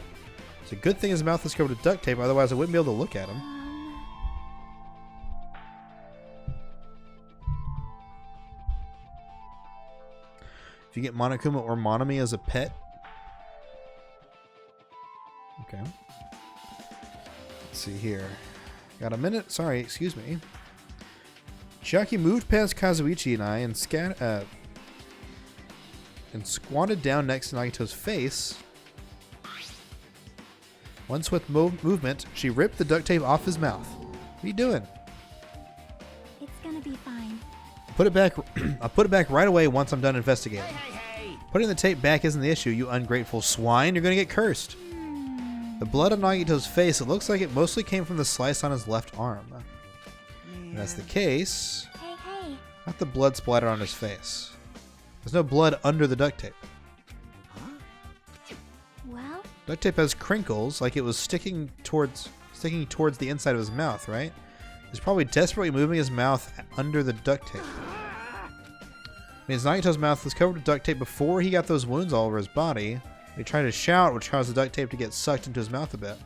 It's a good thing his mouth is covered with duct tape, otherwise I wouldn't be able to look at him. If you get Monokuma or Monami as a pet. Okay. Let's see here. Got a minute? Sorry, excuse me. Chiaki moved past Kazuichi and I and squatted down next to Nagito's face. One swift movement, she ripped the duct tape off his mouth. What are you doing? It's gonna be fine. Put it back. I'll put it back right away once I'm done investigating. Hey. Putting the tape back isn't the issue, you ungrateful swine. You're gonna get cursed. The blood on Nagito's face, it looks like it mostly came from the slice on his left arm. If that's the case, Hey. not the blood splattered on his face. There's no blood under the duct tape. Well, Duct tape has crinkles, like it was sticking towards the inside of his mouth, right? He's probably desperately moving his mouth under the duct tape. I mean, Nagito's mouth was covered with duct tape before he got those wounds all over his body. He tried to shout, which caused the duct tape to get sucked into his mouth a bit.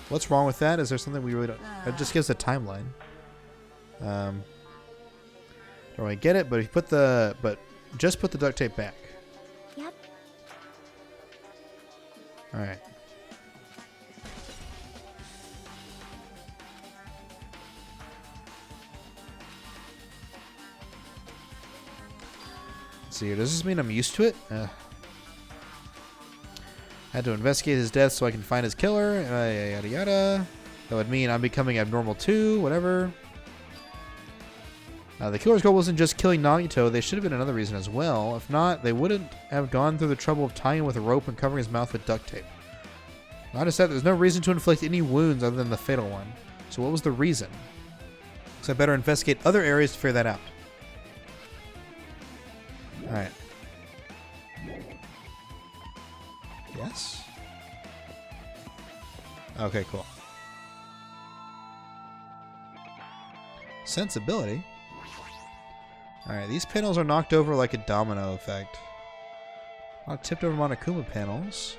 What's wrong with that? Is there something we really don't... It just gives a timeline. Don't really get it, but just put the duct tape back. yep. Alright. Let's see here. Does this mean I'm used to it? Had to investigate his death so I can find his killer. Yada yada. That would mean I'm becoming abnormal too. Whatever. The killer's goal wasn't just killing Nagito. They should have been another reason as well. If not, they wouldn't have gone through the trouble of tying him with a rope and covering his mouth with duct tape. Not just that, there's no reason to inflict any wounds other than the fatal one. So what was the reason? So I better investigate other areas to figure that out. Alright. Yes? Okay, cool. Sensibility? Alright, these panels are knocked over like a domino effect. Not tipped over Monokuma panels.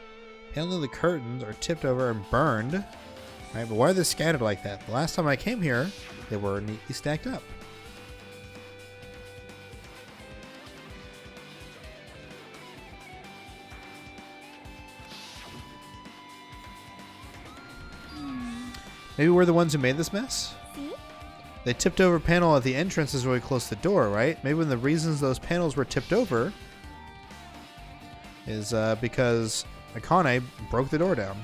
Panels of the curtains are tipped over and burned. Alright, but why are they scattered like that? The last time I came here, they were neatly stacked up. Maybe we're the ones who made this mess? See? They tipped over a panel at the entrance is really close to the door, right? Maybe one of the reasons those panels were tipped over is because Akane broke the door down.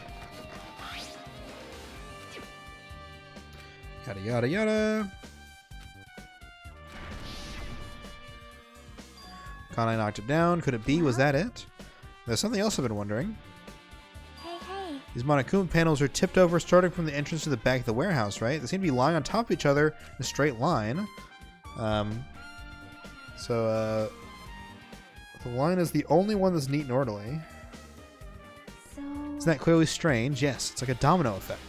Yada yada yada. Akane knocked it down. Could it be? Was that it? There's something else I've been wondering. Hey. These Monokuma panels are tipped over starting from the entrance to the back of the warehouse, right? They seem to be lying on top of each other in a straight line. So the line is the only one that's neat and orderly. So... Isn't that clearly strange? Yes, it's like a domino effect.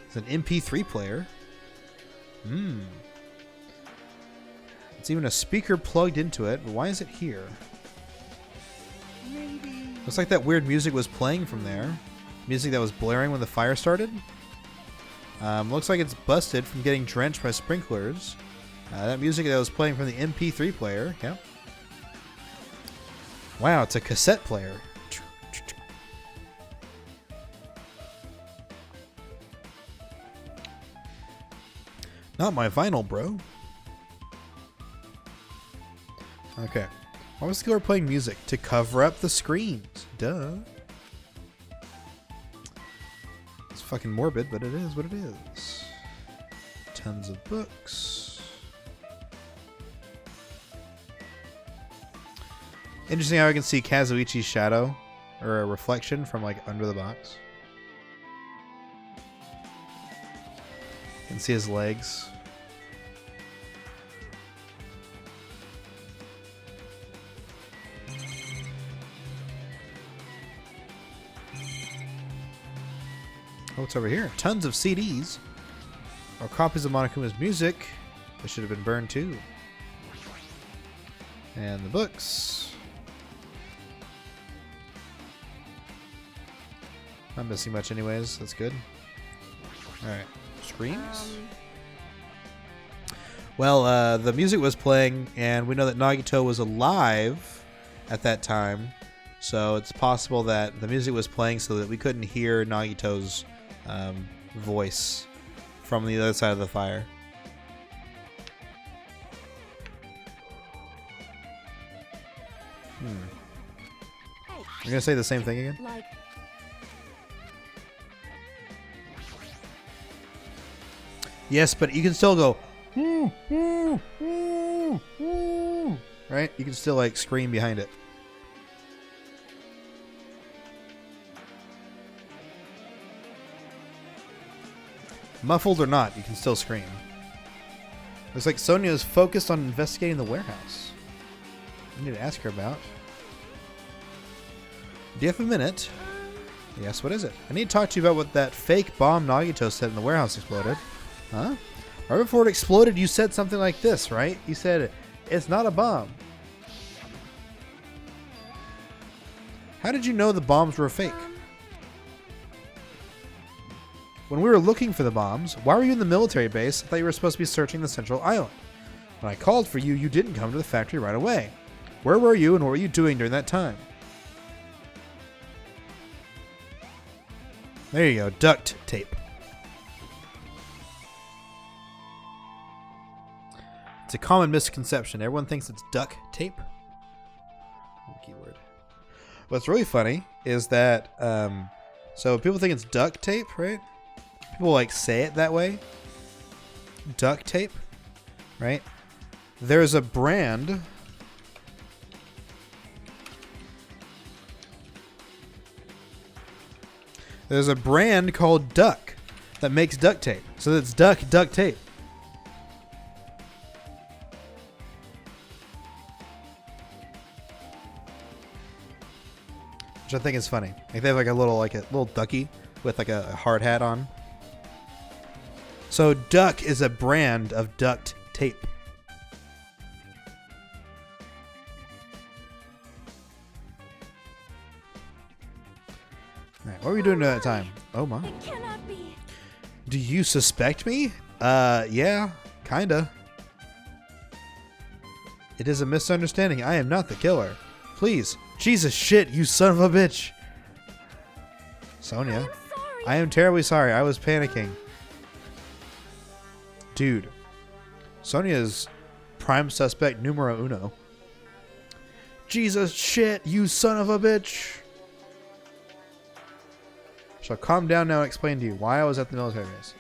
It's an MP3 player. It's even a speaker plugged into it, but why is it here? Maybe... Looks like that weird music was playing from there. Music that was blaring when the fire started. Looks like it's busted from getting drenched by sprinklers. That music that was playing from the MP3 player. Yeah. Wow, it's a cassette player. Not my vinyl, bro. Okay. Why was the killer playing music? To cover up the screams. Duh. It's fucking morbid, but it is what it is. Tons of books. Interesting how I can see Kazuichi's shadow, or a reflection from like under the box. You can see his legs. Oh, what's over here? Tons of CDs. Or copies of Monokuma's music. They should have been burned too. And the books. Not missing much anyways. That's good. Alright. Screams? Well, the music was playing, and we know that Nagito was alive at that time. So it's possible that the music was playing so that we couldn't hear Nagito's voice from the other side of the fire. You're gonna say the same thing again? Like... Yes, but you can still go, right? You can still like scream behind it. Muffled or not, you can still scream. Looks like Sonia is focused on investigating the warehouse. I need to ask her about. Do you have a minute? Yes, what is it? I need to talk to you about what that fake bomb Nagito said in the warehouse exploded. Huh? Right before it exploded, you said something like this, right? You said, it's not a bomb. How did you know the bombs were fake? When we were looking for the bombs, why were you in the military base? I thought you were supposed to be searching the central island. When I called for you, you didn't come to the factory right away. Where were you and what were you doing during that time? There you go, duct tape. It's a common misconception. Everyone thinks it's duct tape. Keyword. What's really funny is that, so people think it's duct tape, right? People like say it that way. Duct tape, right? There's a brand. There's a brand called Duck that makes duct tape. So it's duct tape. Which I think is funny. Like they have like a little ducky with like a hard hat on. So Duck is a brand of duct tape. Alright, what were you doing at that time? Oh my. It cannot be. Do you suspect me? Yeah, kinda. It is a misunderstanding. I am not the killer. Please. Jesus shit, you son of a bitch. Sonia. I'm sorry. I am terribly sorry. I was panicking. Dude. Sonia's prime suspect numero uno. Jesus shit, you son of a bitch. Shall calm down now and explain to you why I was at the military base.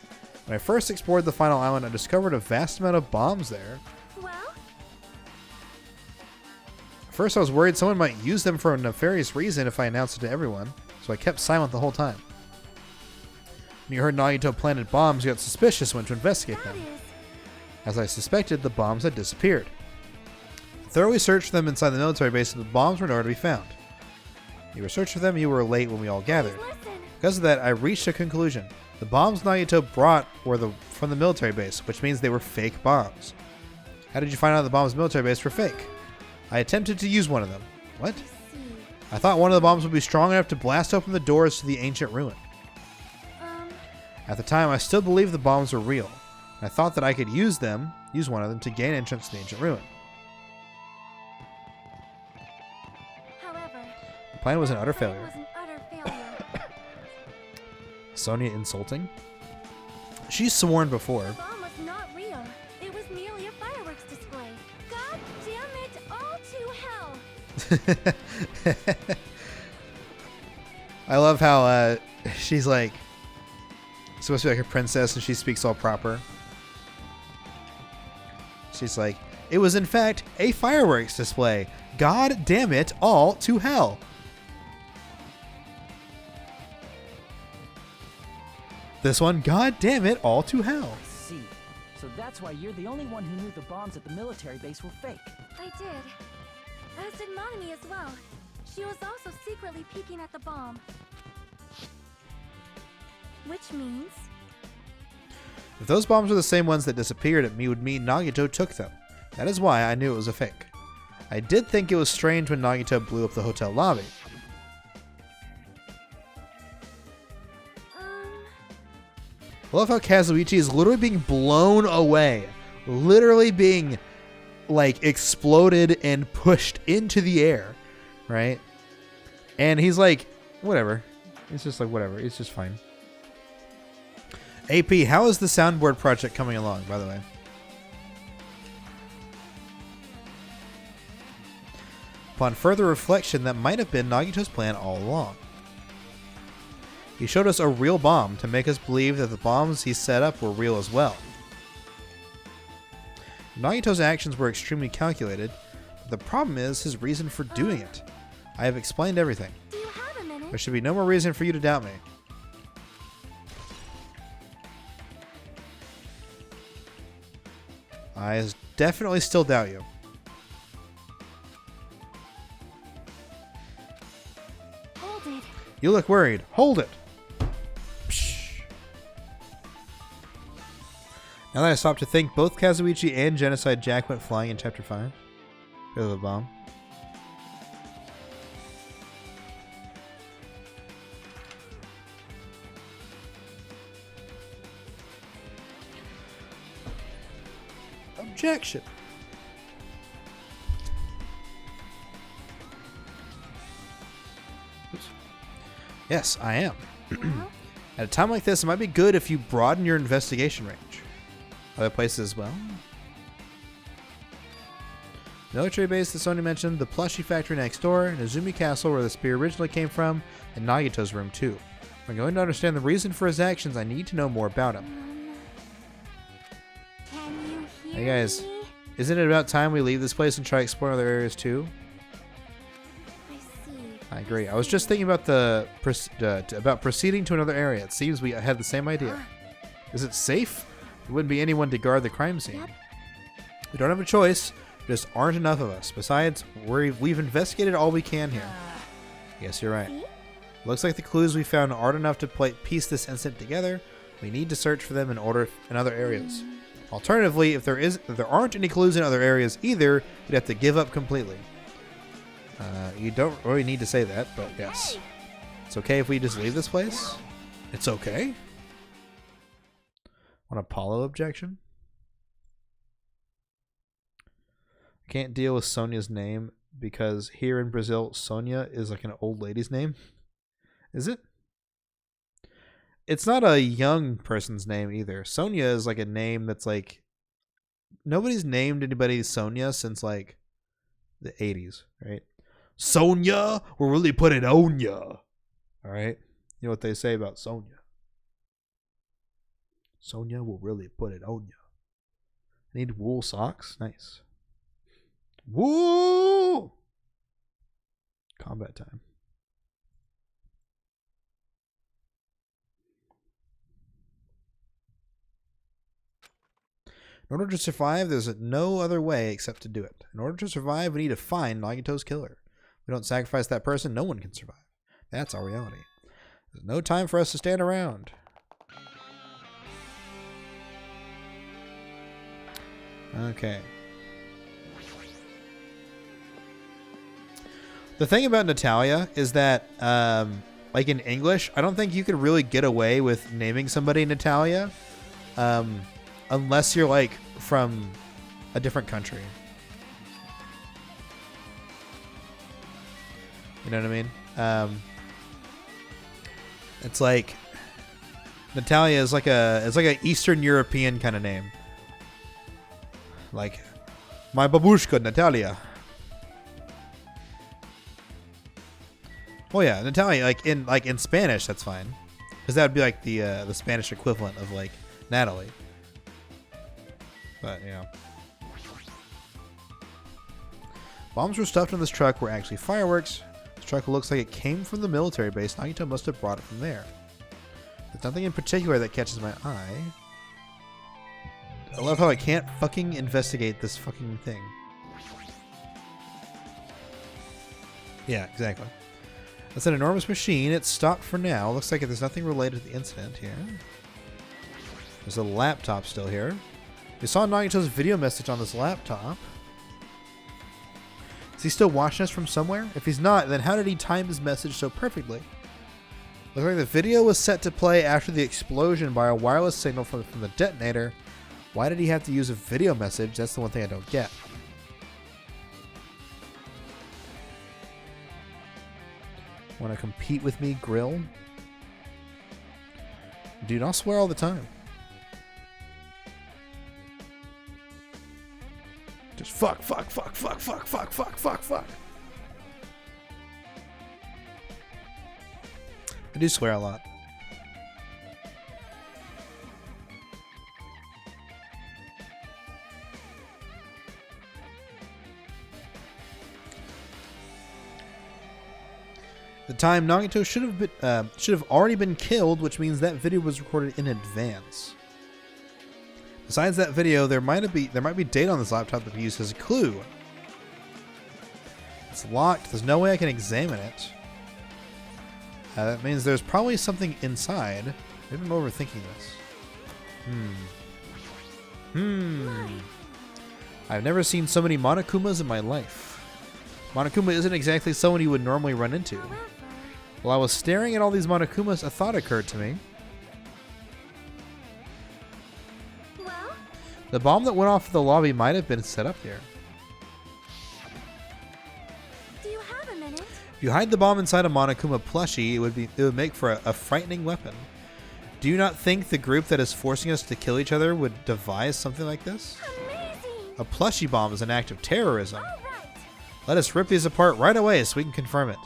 When I first explored the final island, I discovered a vast amount of bombs there. Well, First, I was worried someone might use them for a nefarious reason if I announced it to everyone, so I kept silent the whole time. When you heard Nagito planted bombs, you got suspicious and went to investigate that them. is. As I suspected, the bombs had disappeared. I thoroughly searched for them inside the military base, and the bombs were nowhere to be found. You were searching for them, and you were late when we all gathered. Listen. Because of that, I reached a conclusion. The bombs Nagito brought were from the military base, which means they were fake bombs. How did you find out the bombs military base were fake? I attempted to use one of them. What? I see. I thought one of the bombs would be strong enough to blast open the doors to the ancient ruin. At the time, I still believed the bombs were real. I thought that I could use one of them to gain entrance to the ancient ruin. However, The plan was an utter that plan failure. was an utter failure. Sonia insulting? She's sworn before. The bomb was not real. It was merely a fireworks display. God damn it, all to hell. I love how she's like supposed to be like a princess and she speaks all proper. She's like, it was in fact a fireworks display. God damn it, all to hell. This one, god damn it, all to hell. I see. So that's why you're the only one who knew the bombs at the military base were fake. I did. As did Monami as well. She was also secretly peeking at the bomb. Which means... If those bombs were the same ones that disappeared, it would mean Nagito took them. That is why I knew it was a fake. I did think it was strange when Nagito blew up the hotel lobby. I love how Kazuichi is literally being blown away. Literally being, like, exploded and pushed into the air. Right? And he's like, whatever. It's just like, whatever. It's just fine. AP, how is the soundboard project coming along, by the way? Upon further reflection, that might have been Nagito's plan all along. He showed us a real bomb to make us believe that the bombs he set up were real as well. Nagito's actions were extremely calculated, but the problem is his reason for doing it. I have explained everything. Do you have a minute? There should be no more reason for you to doubt me. I definitely still doubt you. Hold it. You look worried. Hold it. Psh. Now that I stop to think, both Kazuichi and Genocide Jack went flying in Chapter 5. Because of a bomb. Objection. Yes, I am. Well, At a time like this, it might be good if you broaden your investigation range. Other places as well. Military base that Sony mentioned, the plushie factory next door, Nezumi Castle where the spear originally came from, and Nagito's room too. If I'm going to understand the reason for his actions, I need to know more about him. can you hear Hey guys, me? isn't it about time we leave this place and try exploring other areas too? I see. I agree. I was just thinking about about proceeding to another area. It seems we had the same idea. Is it safe? There wouldn't be anyone to guard the crime scene. Yep. We don't have a choice. There just aren't enough of us. Besides, we've investigated all we can here. Yes, you're right. See? Looks like the clues we found aren't enough to piece this incident together. We need to search for them in other areas. Alternatively, if there aren't any clues in other areas either, you'd have to give up completely. You don't really need to say that, but yes. It's okay if we just leave this place? It's okay? An Apollo objection? Can't deal with Sonia's name because here in Brazil, Sonia is like an old lady's name. Is it? It's not a young person's name either. Sonia is like a name that's like... Nobody's named anybody Sonia since like the 80s, right? Sonia will really put it on ya. Alright? You know what they say about Sonia? Sonia will really put it on ya. I need wool socks. Nice. Woo! Combat time. In order to survive, there's no other way except to do it. In order to survive, we need to find Nagito's killer. If we don't sacrifice that person, no one can survive. That's our reality. There's no time for us to stand around. Okay. The thing about Natalia is that, like in English, I don't think you could really get away with naming somebody Natalia. Unless you're like from a different country. You know what I mean? It's like Natalia is like a Eastern European kind of name. Like my babushka Natalia. Oh yeah, Natalia like in Spanish that's fine. Cuz that would be like the Spanish equivalent of like Natalie. But, yeah. Bombs were stuffed in this truck were actually fireworks. This truck looks like it came from the military base. Nagito must have brought it from there. There's nothing in particular that catches my eye. I love how I can't fucking investigate this fucking thing. Yeah, exactly. That's an enormous machine. It's stopped for now. Looks like there's nothing related to the incident here. There's a laptop still here. We saw Nagito's video message on this laptop. Is he still watching us from somewhere? If he's not, then how did he time his message so perfectly? Looks like the video was set to play after the explosion by a wireless signal from the detonator. Why did he have to use a video message? That's the one thing I don't get. Want to compete with me, Grill? Dude, I'll swear all the time. Just fuck. I do swear a lot. The time Nagito should have already been killed, which means that video was recorded in advance. Besides that video, there might be data on this laptop that we used as a clue. It's locked. There's no way I can examine it. That means there's probably something inside. Maybe I'm overthinking this. I've never seen so many Monokumas in my life. Monokuma isn't exactly someone you would normally run into. However, While I was staring at all these Monokumas, a thought occurred to me. well, The bomb that went off at the lobby might have been set up here. do you have a minute. If you hide the bomb inside a Monokuma plushie, it would make for a frightening weapon. Do you not think the group that is forcing us to kill each other would devise something like this? Amazing. A plushie bomb is an act of terrorism. All right. Let us rip these apart right away so we can confirm it.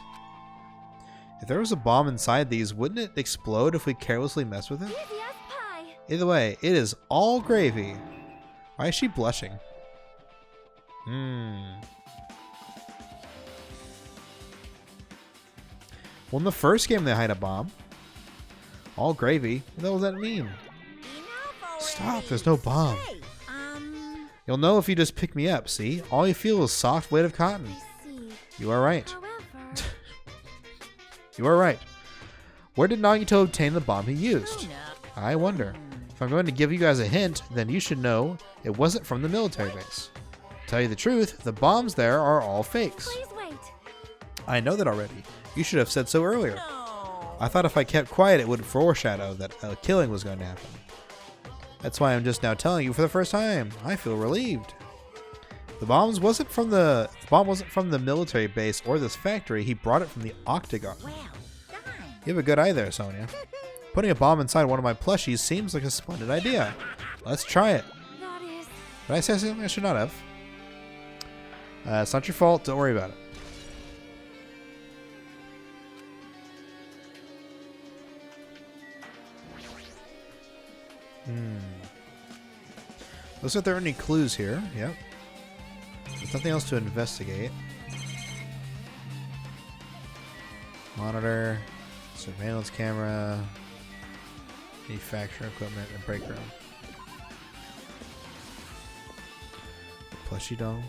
If there was a bomb inside these, wouldn't it explode if we carelessly mess with it? Easy as pie. Either way, it is all gravy. Why is she blushing? Well, in the first game they hide a bomb. All gravy. What the hell does that mean? Stop, there's no bomb. You'll know if you just pick me up, see? All you feel is soft weight of cotton. I see. You are right. However, You are right. Where did Nagito obtain the bomb he used? I wonder. If I'm going to give you guys a hint, then you should know it wasn't from the military base. To tell you the truth, the bombs there are all fakes. please wait. I know that already. You should have said so earlier. I thought if I kept quiet, it would foreshadow that a killing was going to happen. That's why I'm just now telling you for the first time. I feel relieved. The bomb wasn't from the military base or this factory. He brought it from the Octagon. You have a good eye there, Sonia. Putting a bomb inside one of my plushies seems like a splendid idea. Let's try it. That is. Did I say something I should not have? It's not your fault. Don't worry about it. Looks like there are any clues here. Yep. There's nothing else to investigate. Monitor, surveillance camera, manufacturing equipment, and break room. The plushie doll.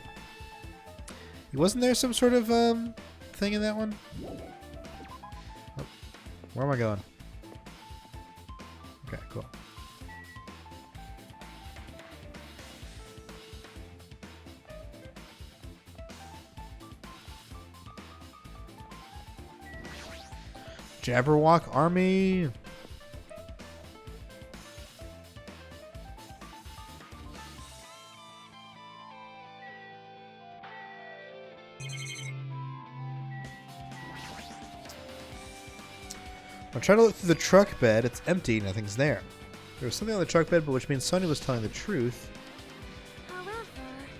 Wasn't there some sort of thing in that one? Oh, where am I going? Okay, cool. Jabberwock Army. I'm trying to look through the truck bed. It's empty. Nothing's there. There was something on the truck bed, but which means Sonya was telling the truth. However,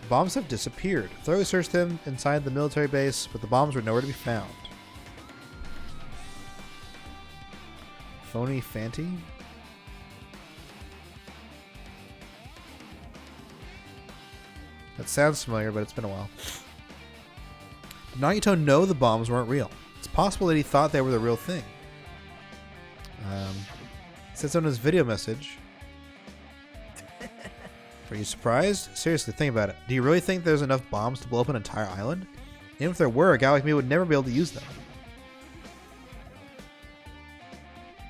The bombs have disappeared. Thoroughly searched them inside the military base, but the bombs were nowhere to be found. Phony Fanty? That sounds familiar, but it's been a while. Did Nagito know the bombs weren't real? It's possible that he thought they were the real thing. It says on his video message. Are you surprised? Seriously, think about it. Do you really think there's enough bombs to blow up an entire island? Even if there were, a guy like me would never be able to use them.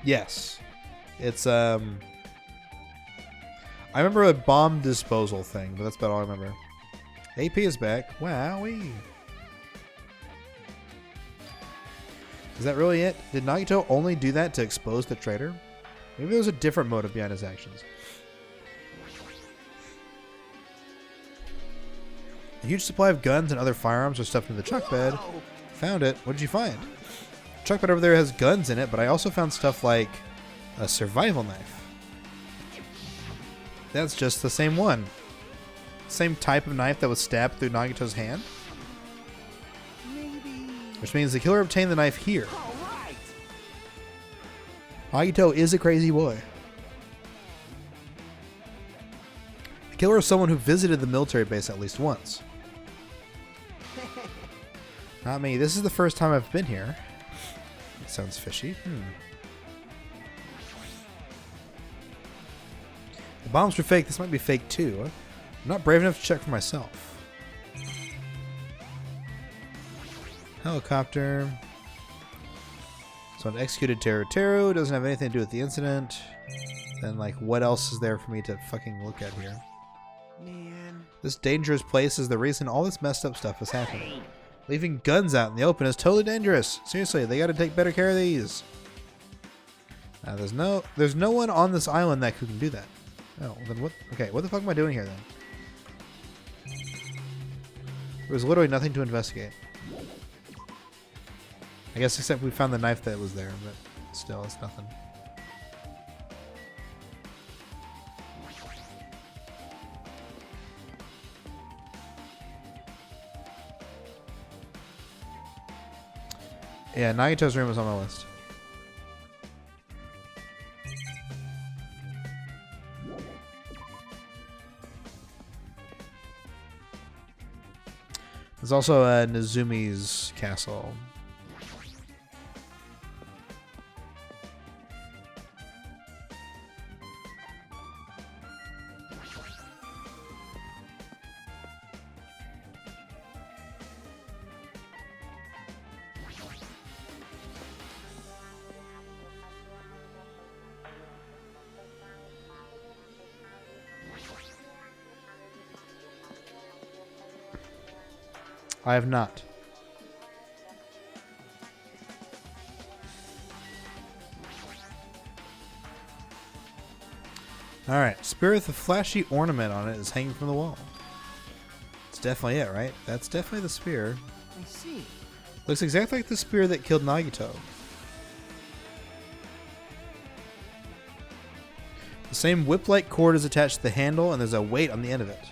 Yes. It's, I remember a bomb disposal thing, but that's about all I remember. AP is back. Wowee. Is that really it? Did Nagito only do that to expose the traitor? Maybe there was a different motive behind his actions. A huge supply of guns and other firearms are stuffed in the truck bed. Found it. What did you find? The truck bed over there has guns in it, but I also found stuff like a survival knife. That's just the same one. Same type of knife that was stabbed through Nagito's hand. Which means the killer obtained the knife here. Nagito is a crazy boy. The killer is someone who visited the military base at least once. Not me. This is the first time I've been here. Sounds fishy. The bombs were fake. This might be fake too. I'm not brave enough to check for myself. Helicopter. So an executed Teru doesn't have anything to do with the incident. Then, like, what else is there for me to fucking look at here? Man. This dangerous place is the reason all this messed up stuff is happening. Leaving guns out in the open is totally dangerous. Seriously, they gotta take better care of these. There's no one on this island that can do that. Oh, then what? Okay, what the fuck am I doing here then? There was literally nothing to investigate. I guess except we found the knife that was there, but still, it's nothing. Yeah, Nagito's room was on my list. There's also Nezumi's castle. I have not. Alright, spear with a flashy ornament on it is hanging from the wall. It's definitely it, right? That's definitely the spear. I see. Looks exactly like the spear that killed Nagito. The same whip-like cord is attached to the handle, and there's a weight on the end of it.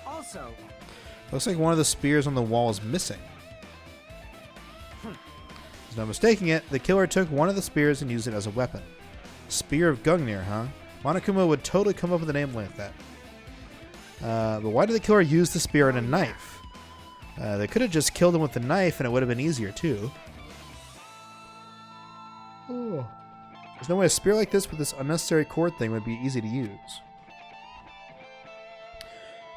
Also, Looks like one of the spears on the wall is missing. There's no mistaking it. The killer took one of the spears and used it as a weapon. Spear of Gungnir, huh? Monokuma would totally come up with a name like that. But why did the killer use the spear and a knife? They could have just killed him with the knife and it would have been easier too. Oh. There's no way a spear like this with this unnecessary cord thing would be easy to use.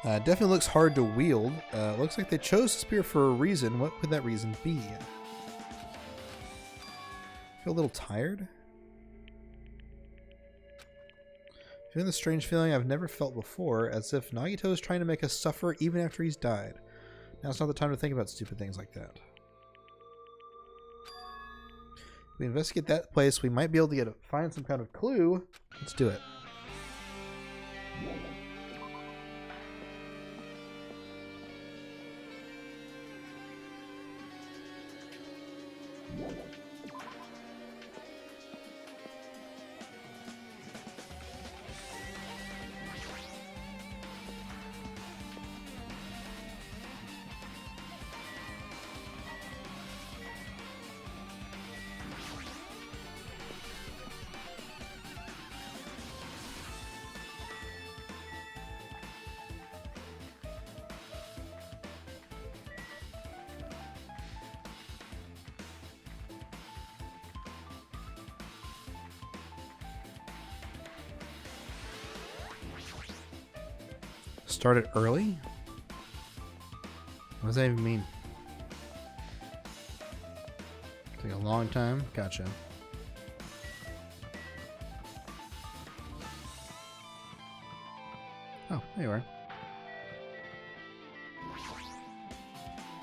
Definitely looks hard to wield. Looks like they chose the spear for a reason. What could that reason be? Feel a little tired? Feeling the strange feeling I've never felt before, as if Nagito is trying to make us suffer even after he's died. Now's not the time to think about stupid things like that. If we investigate that place, we might be able to find some kind of clue. Let's do it. Started early? What does that even mean? Take a long time? Gotcha. Oh, there you are.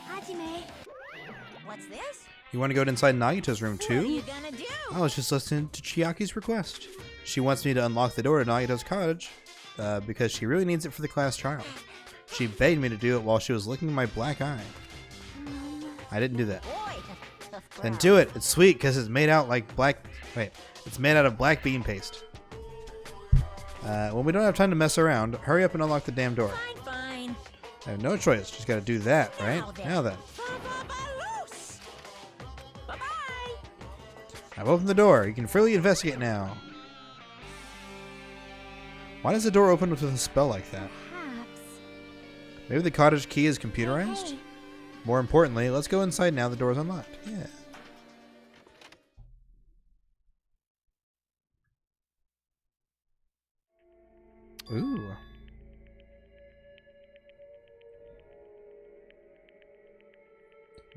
Hajime. What's this? You want to go inside Nagito's room What are you too? gonna do? I was just listening to Chiaki's request. She wants me to unlock the door to Nagito's cottage because she really needs it for the class trial. She begged me to do it while she was licking my black eye. I didn't do that. Boy, tough Then crowd. do it. It's sweet because it's made out like black. Wait, it's made out of black bean paste. When we don't have time to mess around, hurry up and unlock the damn door. Fine, fine. I have no choice. Just got to do that, right? Now then, Ba-ba-ba-loose. Bye-bye. I've opened the door. You can freely investigate now. Why does the door open with a spell like that? Perhaps. Maybe the cottage key is computerized? Okay. More importantly, let's go inside now the door is unlocked. Yeah. Ooh.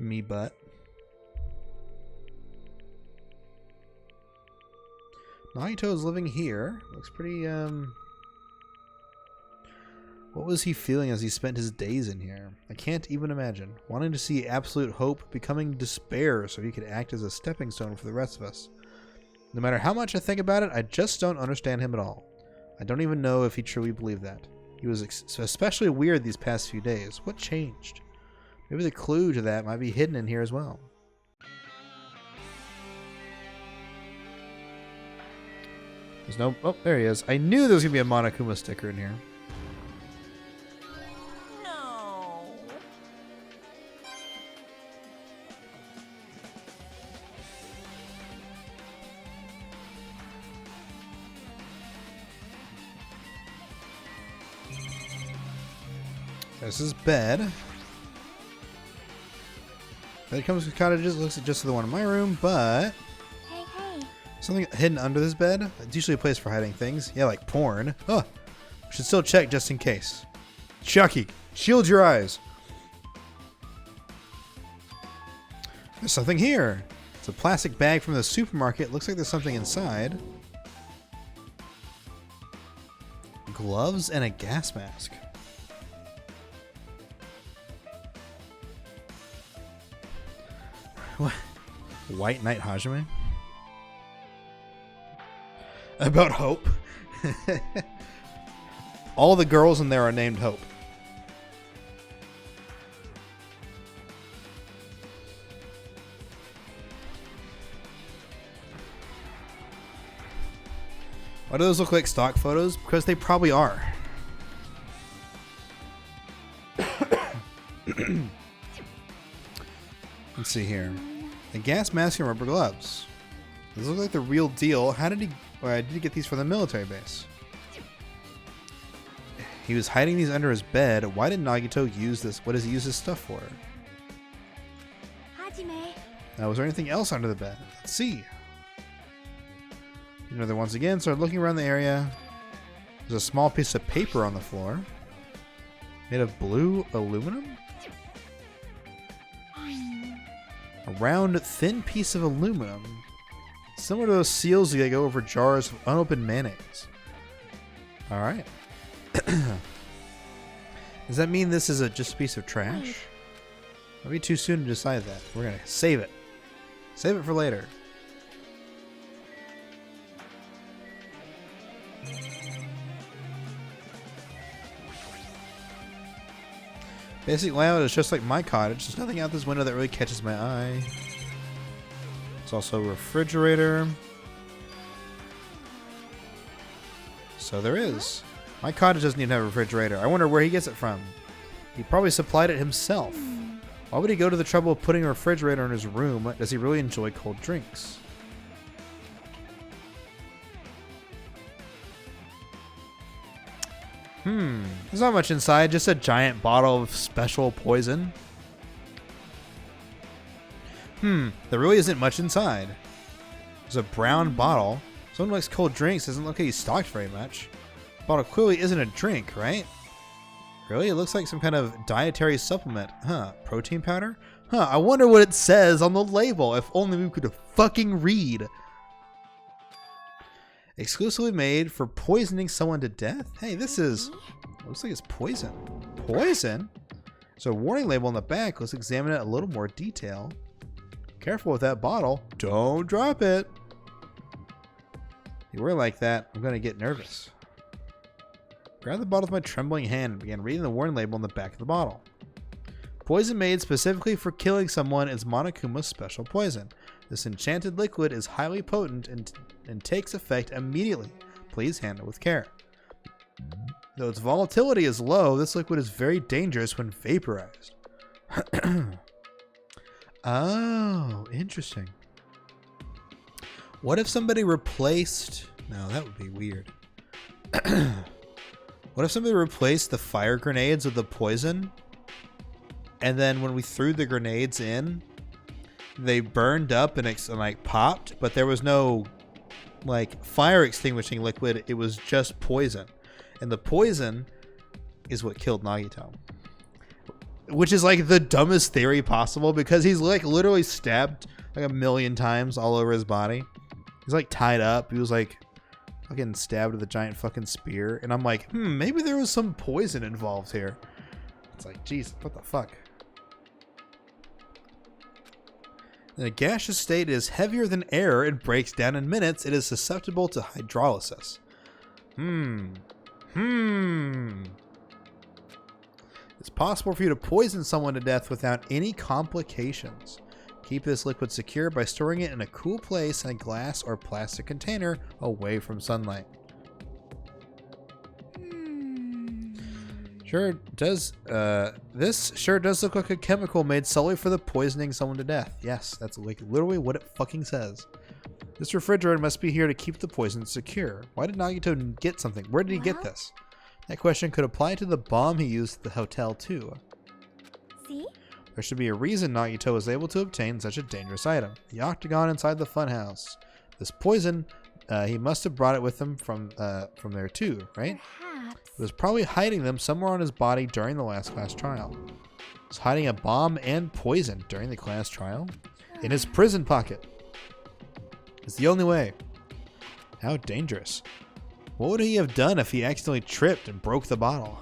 Me butt. Nagito's living here. Looks pretty, What was he feeling as he spent his days in here? I can't even imagine. Wanting to see absolute hope becoming despair so he could act as a stepping stone for the rest of us. No matter how much I think about it, I just don't understand him at all. I don't even know if he truly believed that. He was especially weird these past few days. What changed? Maybe the clue to that might be hidden in here as well. There's no... Oh, there he is. I knew there was going to be a Monokuma sticker in here. No. This is bed. Bed comes with cottages. Looks just like the one in my room, but Hey, hey. something hidden under this bed. It's usually a place for hiding things. Yeah, like porn. Huh. We should still check just in case. Chucky, shield your eyes. There's something here. It's a plastic bag from the supermarket. Looks like there's something inside. Gloves and a gas mask. What? White Knight Hajime? About Hope? All the girls in there are named Hope. Why do those look like stock photos? Because they probably are. Let's see here. A gas mask and rubber gloves. These look like the real deal. How did he... Well, did he get these from the military base? He was hiding these under his bed. Why did Nagito use this? What does he use this stuff for? Hajime. Now, was there anything else under the bed? Let's see. Another once again, started looking around the area. There's a small piece of paper on the floor. Made of blue aluminum? A round, thin piece of aluminum. Similar to those seals that go over jars of unopened mayonnaise. Alright. Does that mean this is just a piece of trash? Might be too soon to decide that. We're gonna save it. Save it for later. Basic layout is just like my cottage. There's nothing out this window that really catches my eye. It's also a refrigerator. So there is. My cottage doesn't even have a refrigerator. I wonder where he gets it from. He probably supplied it himself. Why would he go to the trouble of putting a refrigerator in his room? Does he really enjoy cold drinks? There's not much inside, just a giant bottle of special poison. There really isn't much inside. There's a brown bottle. Someone who likes cold drinks doesn't look like he's stocked very much. The bottle clearly isn't a drink, right? Really? It looks like some kind of dietary supplement. Huh, protein powder? Huh, I wonder what it says on the label. If only we could fucking read. Exclusively made for poisoning someone to death? Hey, this is... Looks like it's poison. Poison? So a warning label on the back. Let's examine it in a little more detail. Careful with that bottle. Don't drop it. If you were like that, I'm going to get nervous. Grabbed the bottle with my trembling hand and began reading the warning label on the back of the bottle. Poison made specifically for killing someone is Monokuma's special poison. This enchanted liquid is highly potent and takes effect immediately. Please handle with care. Though its volatility is low, this liquid is very dangerous when vaporized. Oh, interesting. What if somebody replaced... No, that would be weird. What if somebody replaced the fire grenades with the poison? And then when we threw the grenades in, they burned up and like popped, but there was no like fire extinguishing liquid. It was just poison. And the poison is what killed Nagito. Which is like the dumbest theory possible because he's like literally stabbed like 1,000,000 times all over his body. He's like tied up. He was like fucking stabbed with a giant fucking spear. And I'm like, maybe there was some poison involved here. It's like, jeez, what the fuck? In a gaseous state, it is heavier than air and breaks down in minutes. It is susceptible to hydrolysis. It's possible for you to poison someone to death without any complications. Keep this liquid secure by storing it in a cool place in a glass or plastic container away from sunlight. Sure does. This sure does look like a chemical made solely for the poisoning someone to death. Yes, that's like literally what it fucking says. This refrigerator must be here to keep the poison secure. Why did Nagito get something? Where did he get this? That question could apply to the bomb he used at the hotel too. See? There should be a reason Nagito was able to obtain such a dangerous item. The octagon inside the funhouse. This poison, he must have brought it with him from there too, right? Perhaps. He was probably hiding them somewhere on his body during the last class trial. He was hiding a bomb and poison during the class trial in his prison pocket. It's the only way. How dangerous. What would he have done if he accidentally tripped and broke the bottle?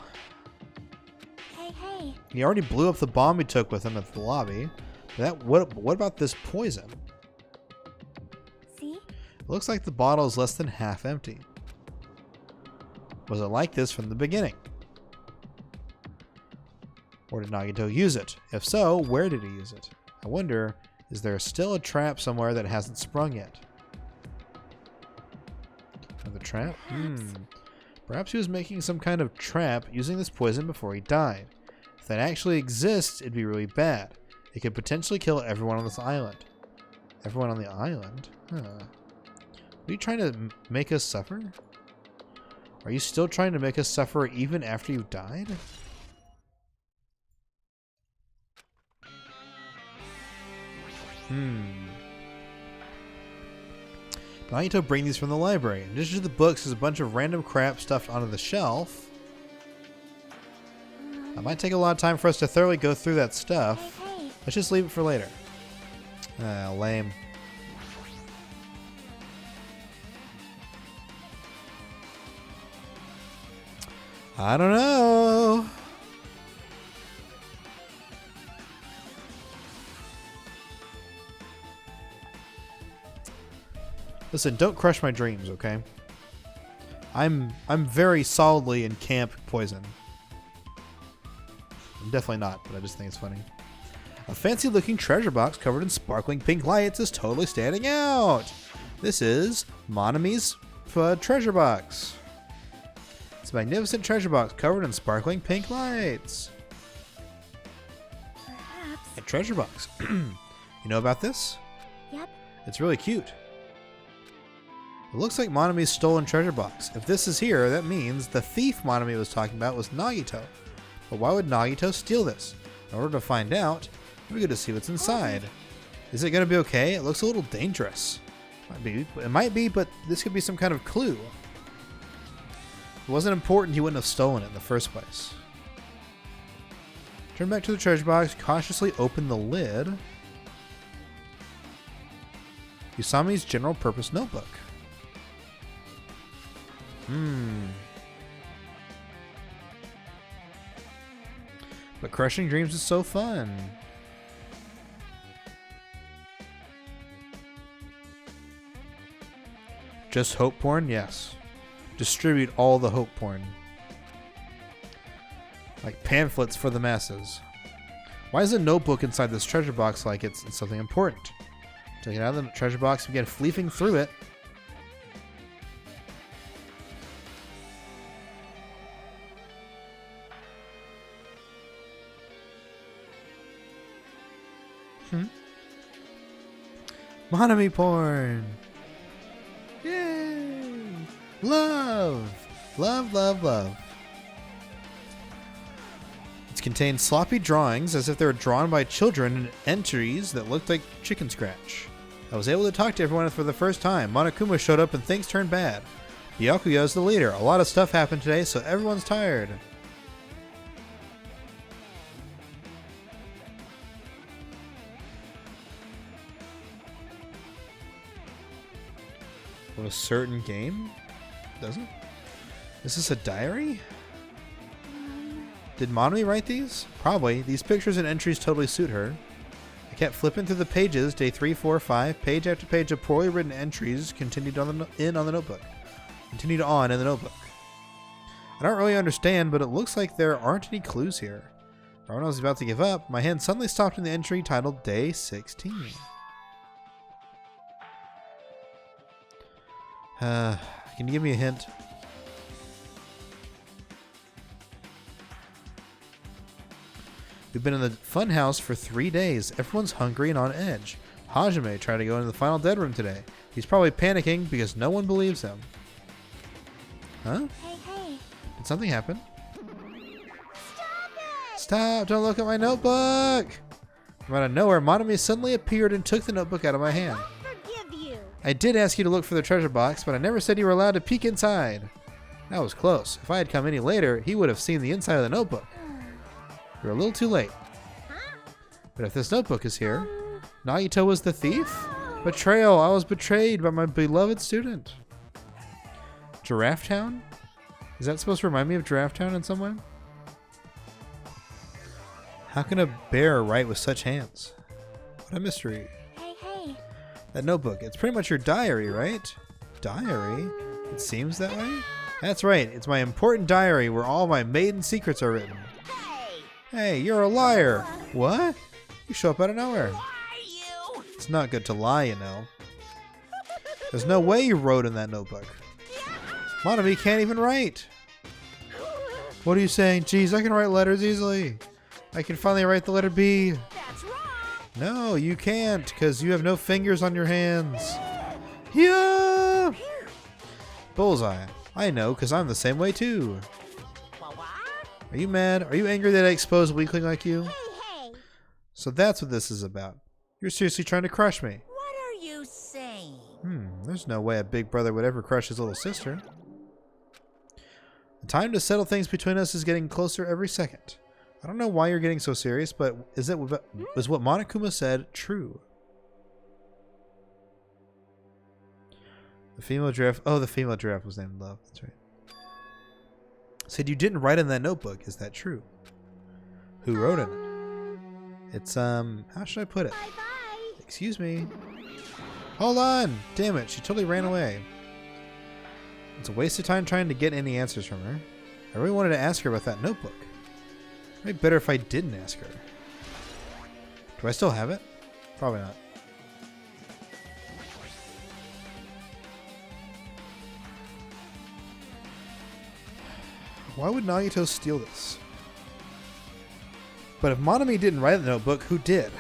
Hey. He already blew up the bomb he took with him at the lobby. What about this poison? See? It looks like the bottle is less than half empty. Was it like this from the beginning? Or did Nagito use it? If so, where did he use it? I wonder, is there still a trap somewhere that hasn't sprung yet? Another trap? Perhaps he was making some kind of trap using this poison before he died. If that actually exists, it'd be really bad. It could potentially kill everyone on this island. Everyone on the island? Huh. Are you trying to make us suffer? Are you still trying to make us suffer even after you've died? Nagito bring these from the library. In addition to the books, there's a bunch of random crap stuffed onto the shelf. It might take a lot of time for us to thoroughly go through that stuff. Hey. Let's just leave it for later. Lame. I don't know. Listen, don't crush my dreams, okay? I'm very solidly in camp poison. I'm definitely not, but I just think it's funny. A fancy looking treasure box covered in sparkling pink lights is totally standing out. This is Monami's treasure box. It's a magnificent treasure box covered in sparkling pink lights. Perhaps. A treasure box. You know about this? Yep. It's really cute. It looks like Monami's stolen treasure box. If this is here, that means the thief Monami was talking about was Nagito. But why would Nagito steal this? In order to find out, we get to see what's inside. Is it going to be okay? It looks a little dangerous. It might be, but this could be some kind of clue. If it wasn't important, he wouldn't have stolen it in the first place. Turn back to the treasure box, cautiously open the lid. Usami's general purpose notebook. But crushing dreams is so fun. Just hope porn? Yes. Distribute all the hope porn. Like pamphlets for the masses. Why is a notebook inside this treasure box like it's something important? Take it out of the treasure box and begin fleeping through it. Monami porn! Yay! Love! Love, love, love. It contained sloppy drawings as if they were drawn by children and entries that looked like chicken scratch. I was able to talk to everyone for the first time. Monokuma showed up and things turned bad. Byakuya is the leader. A lot of stuff happened today, so everyone's tired. Of a certain game? Doesn't? Is this a diary? Did Monami write these? Probably. These pictures and entries totally suit her. I kept flipping through the pages, day 3, 4, 5, page after page of poorly written entries continued on in the notebook. Continued on in the notebook. I don't really understand, but it looks like there aren't any clues here. Right when I was about to give up, my hand suddenly stopped in the entry titled Day 16. Can you give me a hint? We've been in the fun house for 3 days. Everyone's hungry and on edge. Hajime tried to go into the final dead room today. He's probably panicking because no one believes him. Huh? Hey. Did something happen? Stop it! Stop! Don't look at my notebook! From out of nowhere, Monami suddenly appeared and took the notebook out of my hand. Forgive you. I did ask you to look for the treasure box, but I never said you were allowed to peek inside. That was close. If I had come any later, he would have seen the inside of the notebook. You're a little too late. But if this notebook is here, Nagito was the thief? Betrayal. I was betrayed by my beloved student. Giraffe Town? Is that supposed to remind me of Giraffe Town in some way? How can a bear write with such hands? What a mystery. Hey. That notebook, it's pretty much your diary, right? Diary? It seems that way? That's right, it's my important diary where all my maiden secrets are written. Hey, you're a liar. What? You show up out of nowhere. It's not good to lie, you know. There's no way you wrote in that notebook. Monami can't even write. What are you saying? Jeez, I can write letters easily. I can finally write the letter B. That's wrong. No, you can't, because you have no fingers on your hands. Yeah! Bullseye. I know, because I'm the same way too. Are you mad? Are you angry that I exposed a weakling like you? Hey. So that's what this is about. You're seriously trying to crush me. What are you saying? There's no way a big brother would ever crush his little sister. The time to settle things between us is getting closer every second. I don't know why you're getting so serious, but is what Monokuma said true? The female giraffe. Oh, the female giraffe was named Love. That's right. Said you didn't write in that notebook. Is that true? Who wrote in it? It's how should I put it? Bye. Excuse me. Hold on! Damn it, she totally ran away. It's a waste of time trying to get any answers from her. I really wanted to ask her about that notebook. Maybe better if I didn't ask her. Do I still have it? Probably not. Why would Nagito steal this? But if Monami didn't write the notebook, who did?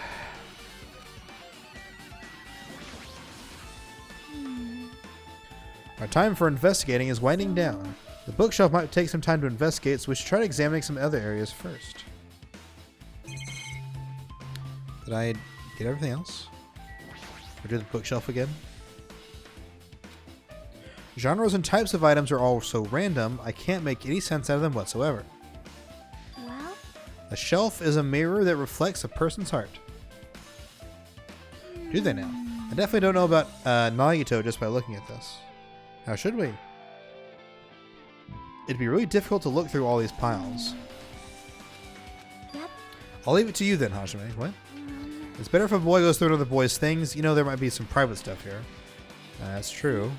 Our time for investigating is winding down. The bookshelf might take some time to investigate, so we should try to examine some other areas first. Did I get everything else? Or do the bookshelf again? Genres and types of items are all so random, I can't make any sense out of them whatsoever. Well? A shelf is a mirror that reflects a person's heart. Do they now? I definitely don't know about Nagito just by looking at this. How should we? It'd be really difficult to look through all these piles. Yep. I'll leave it to you then, Hajime. What? It's better if a boy goes through another boy's things. You know there might be some private stuff here. That's true.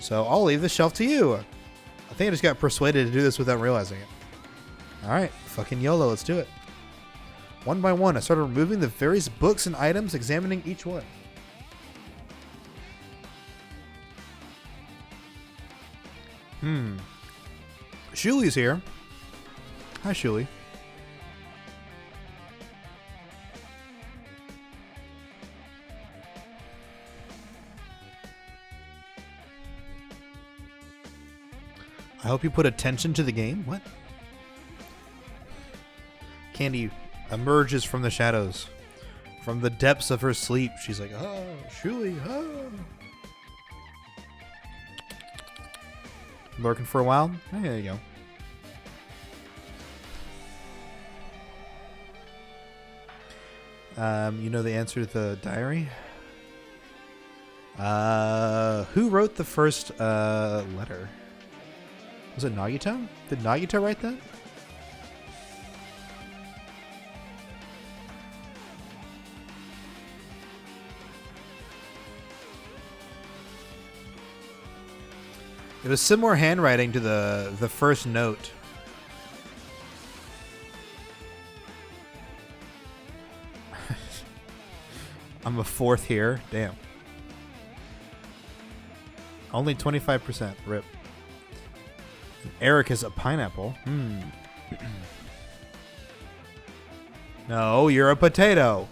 So I'll leave the shelf to you. I think I just got persuaded to do this without realizing it. Alright, fucking YOLO, let's do it. One by one, I started removing the various books and items, examining each one. Shuli's here. Hi, Shuli. I hope you put attention to the game. What? Candy emerges from the shadows. From the depths of her sleep. She's like, oh, Shuli, oh. Lurking for a while? Oh, there you go. You know the answer to the diary? Who wrote the first letter? Was it Nagito? Did Nagito write that? It was similar handwriting to the first note. I'm a fourth here. Damn. Only 25%. Rip. And Eric is a pineapple. No, you're a potato.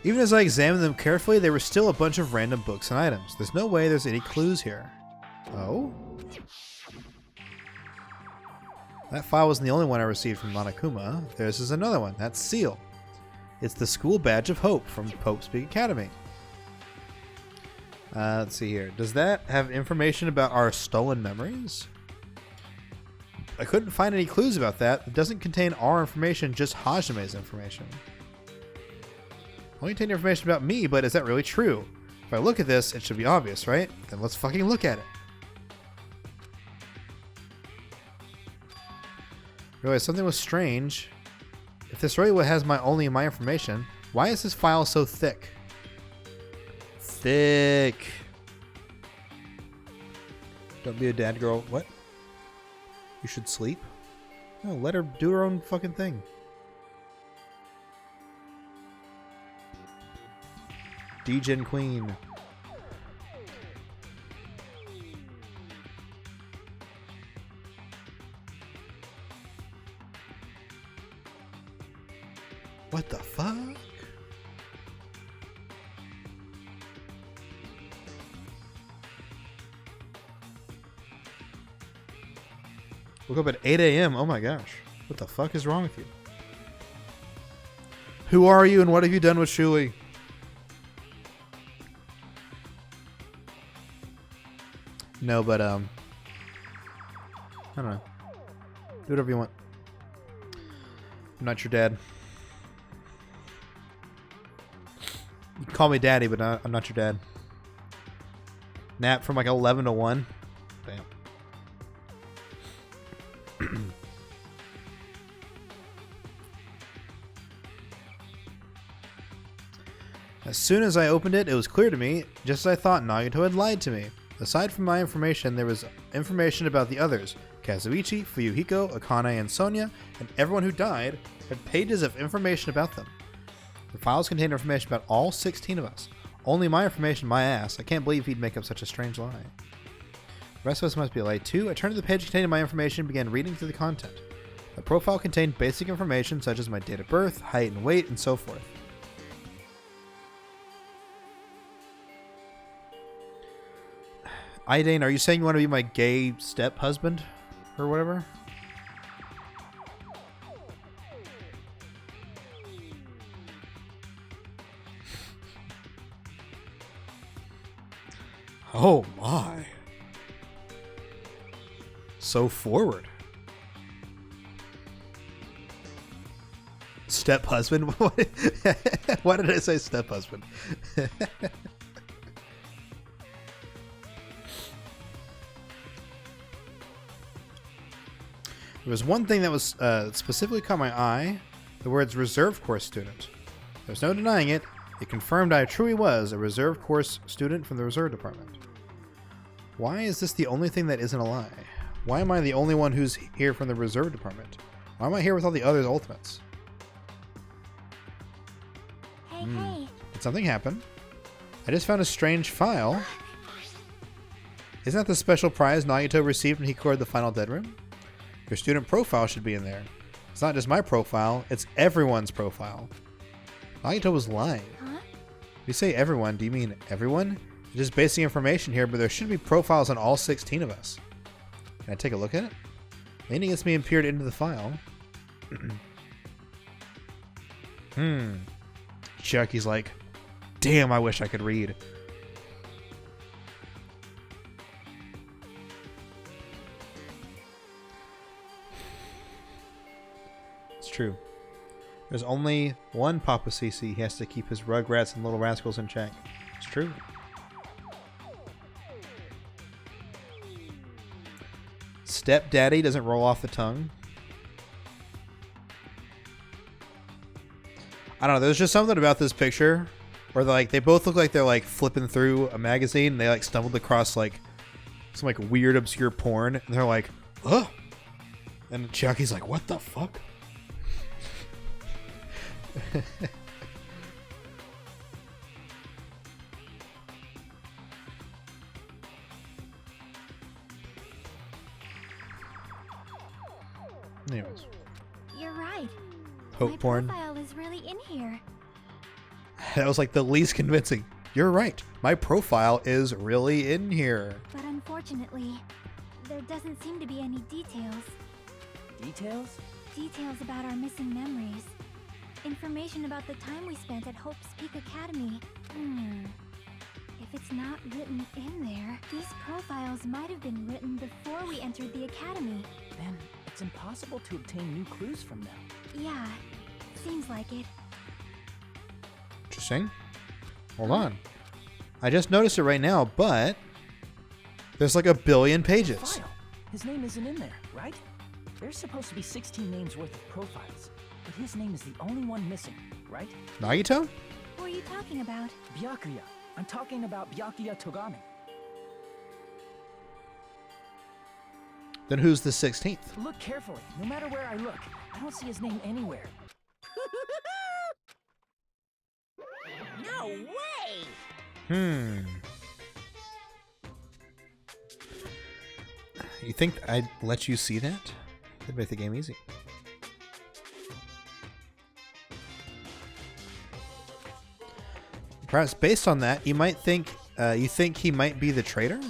Even as I examined them carefully, there were still a bunch of random books and items. There's no way there's any clues here. Oh? That file wasn't the only one I received from Monokuma. This is another one. That's Seal. It's the school badge of hope from Pope's Peak Academy. Let's see here. Does that have information about our stolen memories? I couldn't find any clues about that. It doesn't contain our information, just Hajime's information. Only contain information about me, but is that really true? If I look at this, it should be obvious, right? Then let's fucking look at it. Realized something was strange. If this really has only my information, why is this file so thick? Thick. Don't be a dad girl. What? You should sleep? No, let her do her own fucking thing. Degen Queen. What the fuck? Woke up at 8 a.m. Oh my gosh. What the fuck is wrong with you? Who are you and what have you done with Shuli? No, but I don't know. Do whatever you want. I'm not your dad. You can call me daddy, but I'm not your dad. Nap from like 11 to 1. Damn. As soon as I opened it, it was clear to me, just as I thought, Nagito had lied to me. Aside from my information, there was information about the others. Kazuichi, Fuyuhiko, Akane, and Sonia, and everyone who died had pages of information about them. The files contained information about all 16 of us. Only my information, my ass. I can't believe he'd make up such a strange lie. The rest of us must be lied too. I turned to the page containing my information and began reading through the content. The profile contained basic information such as my date of birth, height and weight, and so forth. Idane, are you saying you want to be my gay step-husband? Or whatever? Oh my. So forward. Step-husband? Why did I say step-husband? There was one thing that was specifically caught my eye, the words reserve course student. There's no denying it. It confirmed I truly was a reserve course student from the reserve department. Why is this the only thing that isn't a lie? Why am I the only one who's here from the reserve department? Why am I here with all the other ultimates? Hey. Did something happen? I just found a strange file. Isn't that the special prize Nagito received when he cleared the final dead room? Your student profile should be in there. It's not just my profile, it's everyone's profile. Nagito was lying. Huh? If you say everyone, do you mean everyone? It's just basic information here, but there should be profiles on all 16 of us. Can I take a look at it? Leaning against me and peered into the file. Chucky's like, damn, I wish I could read. It's true. There's only one Papa CC. He has to keep his Rugrats and Little Rascals in check. It's true. Stepdaddy doesn't roll off the tongue. I don't know. There's just something about this picture where they both look like they're like flipping through a magazine. And they like stumbled across like some like weird obscure porn, and they're like, ugh. And Chiaki's like, what the fuck? Anyways. You're right. Hope My porn. profile is really in here. That was like the least convincing. You're right. My profile is really in here. But unfortunately, there doesn't seem to be any details. Details? Details about our missing memories. Information about the time we spent at Hope's Peak Academy. If it's not written in there, these profiles might have been written before we entered the academy. Then it's impossible to obtain new clues from them. Yeah, seems like it. Interesting. Hold on. I just noticed it right now, but there's like 1 billion pages. File. His name isn't in there, right? There's supposed to be 16 names worth of profiles, but his name is the only one missing, right? Nagito? Who are you talking about? Byakuya. I'm talking about Byakuya Togami. Then who's the 16th? Look carefully. No matter where I look, I don't see his name anywhere. No way! You think I'd let you see that? That'd make the game easy. Perhaps based on that, you might think you think he might be the traitor?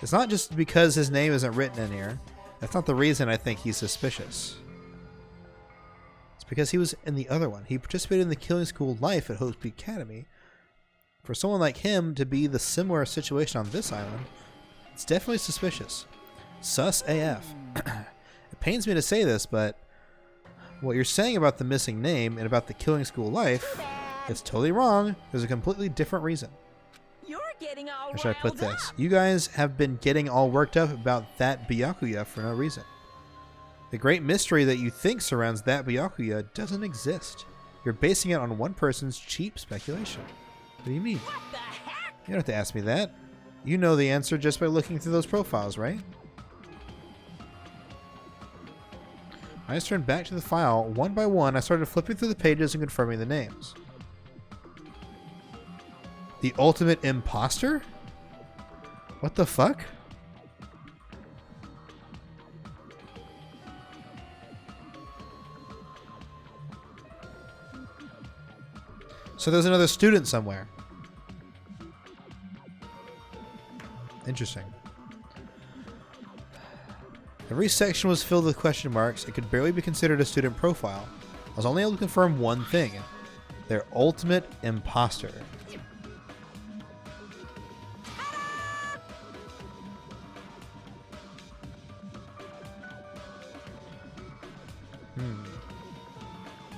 It's not just because his name isn't written in here. That's not the reason I think he's suspicious. It's because he was in the other one. He participated in the killing school life at Hope's Peak Academy. For someone like him to be the similar situation on this island, it's definitely suspicious. Sus AF. It pains me to say this, but what you're saying about the missing name and about the killing school life, it's totally wrong. There's a completely different reason. You're getting all How should I put riled this? up. You guys have been getting all worked up about that Byakuya for no reason. The great mystery that you think surrounds that Byakuya doesn't exist. You're basing it on one person's cheap speculation. What do you mean? What the heck? You don't have to ask me that. You know the answer just by looking through those profiles, right? I just turned back to the file. One by one, I started flipping through the pages and confirming the names. The ultimate imposter? What the fuck? So there's another student somewhere. Interesting. Every section was filled with question marks. It could barely be considered a student profile. I was only able to confirm one thing. Their ultimate imposter.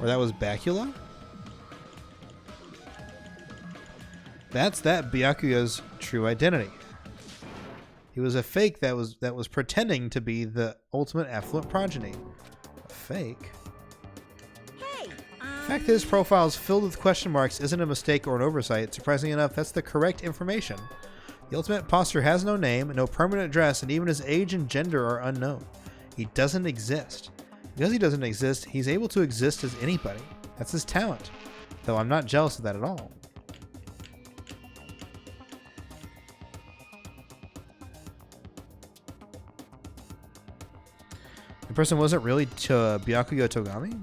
Or that was Bacula? That's that Byakuya's true identity. He was a fake that was pretending to be the ultimate affluent progeny. A fake? Hey, The fact that his profile is filled with question marks isn't a mistake or an oversight. Surprisingly enough, that's the correct information. The ultimate imposter has no name, no permanent address, and even his age and gender are unknown. He doesn't exist. Because he doesn't exist, he's able to exist as anybody. That's his talent. Though I'm not jealous of that at all. The person wasn't really Byakuya Togami?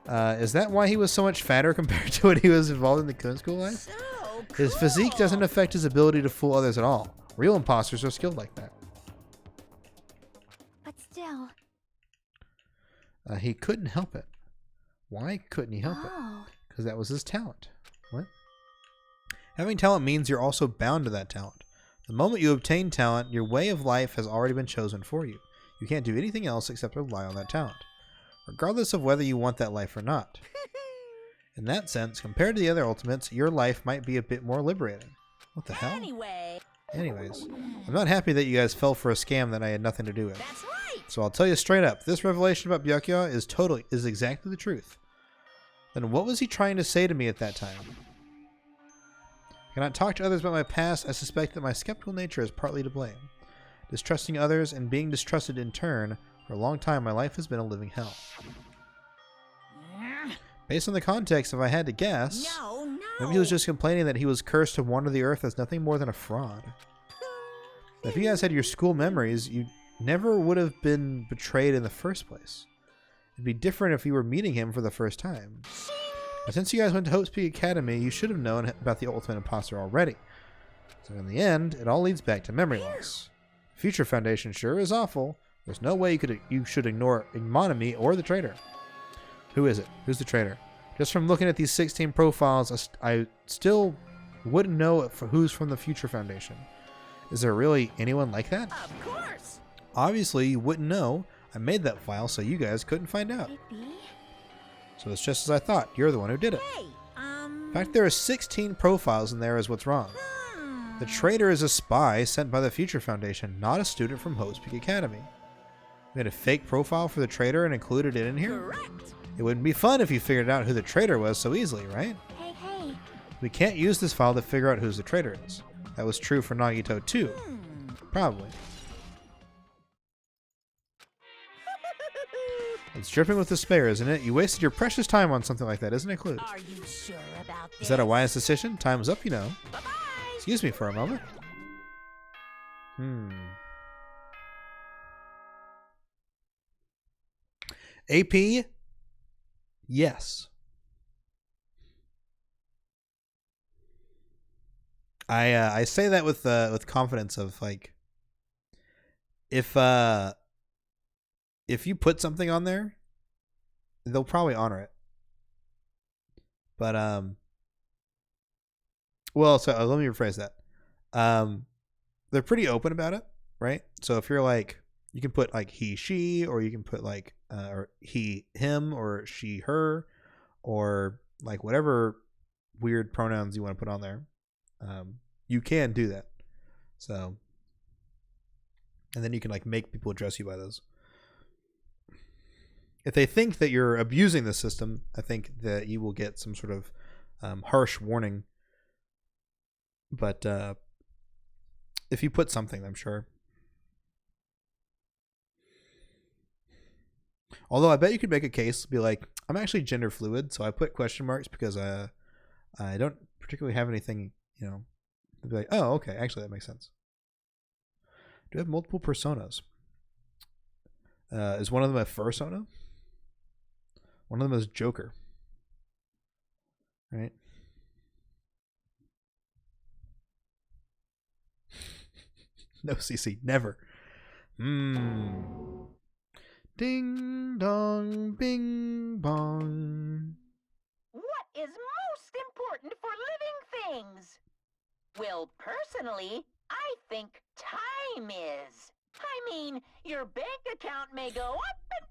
Perhaps. Is that why he was so much fatter compared to when he was involved in the killing school life? so His physique cool. doesn't affect his ability to fool others at all. Real imposters are skilled like that. But still. He couldn't help it. Why couldn't he help it? Oh. Because that was his talent. What? Having talent means you're also bound to that talent. The moment you obtain talent, your way of life has already been chosen for you. You can't do anything else except rely on that talent, regardless of whether you want that life or not. In that sense, compared to the other ultimates, your life might be a bit more liberating. What the hell? Anyways, I'm not happy that you guys fell for a scam that I had nothing to do with. That's right. So I'll tell you straight up, this revelation about Byakuya is exactly the truth. Then what was he trying to say to me at that time? I cannot talk to others about my past. I suspect that my skeptical nature is partly to blame. distrusting others, and being distrusted in turn. For a long time, my life has been a living hell. Based on the context, if I had to guess, maybe he was just complaining that he was cursed to wander the earth as nothing more than a fraud. If you guys had your school memories, you never would have been betrayed in the first place. It'd be different if you were meeting him for the first time. But since you guys went to Hope's Peak Academy, you should have known about the ultimate imposter already. So in the end, it all leads back to memory loss. Future Foundation sure is awful. There's no way you should ignore Ignonomy or the traitor. Who is it? Who's the traitor? Just from looking at these 16 profiles, I still wouldn't know who's from the Future Foundation. Is there really anyone like that? Of course! Obviously, you wouldn't know. I made that file so you guys couldn't find out. Could it be? So it's just as I thought. You're the one who did it. Hey, In fact, there are 16 profiles in there is what's wrong. The traitor is a spy sent by the Future Foundation, not a student from Hope's Peak Academy. You made a fake profile for the traitor and included it in here? correct! It wouldn't be fun if you figured out who the traitor was so easily, right? Hey. We can't use this file to figure out who the traitor is. That was true for Nagito too. Probably. It's dripping with despair, isn't it? You wasted your precious time on something like that, isn't it, Clue? Are you sure about this? Is that a wise decision? Time's up, you know. Bye-bye! Excuse me for a moment. AP? Yes. I say that with confidence of like if you put something on there, they'll probably honor it. But well, so let me rephrase that. They're pretty open about it, right? So if you're like, you can put like he, she, or you can put like or he, him, or she, her, or like whatever weird pronouns you want to put on there. You can do that. So, and then you can like make people address you by those. If they think that you're abusing the system, I think that you will get some sort of harsh warning. But if you put something, I'm sure. Although I bet you could make a case, be like, I'm actually gender fluid, so I put question marks because I don't particularly have anything, you know. They'd be like, oh, okay, actually that makes sense. Do I have multiple personas? Is one of them a fursona? One of them is Joker. Right? No, CC, never. Ding dong, bing bong. What is most important for living things? Well, personally, I think time is. I mean, your bank account may go up and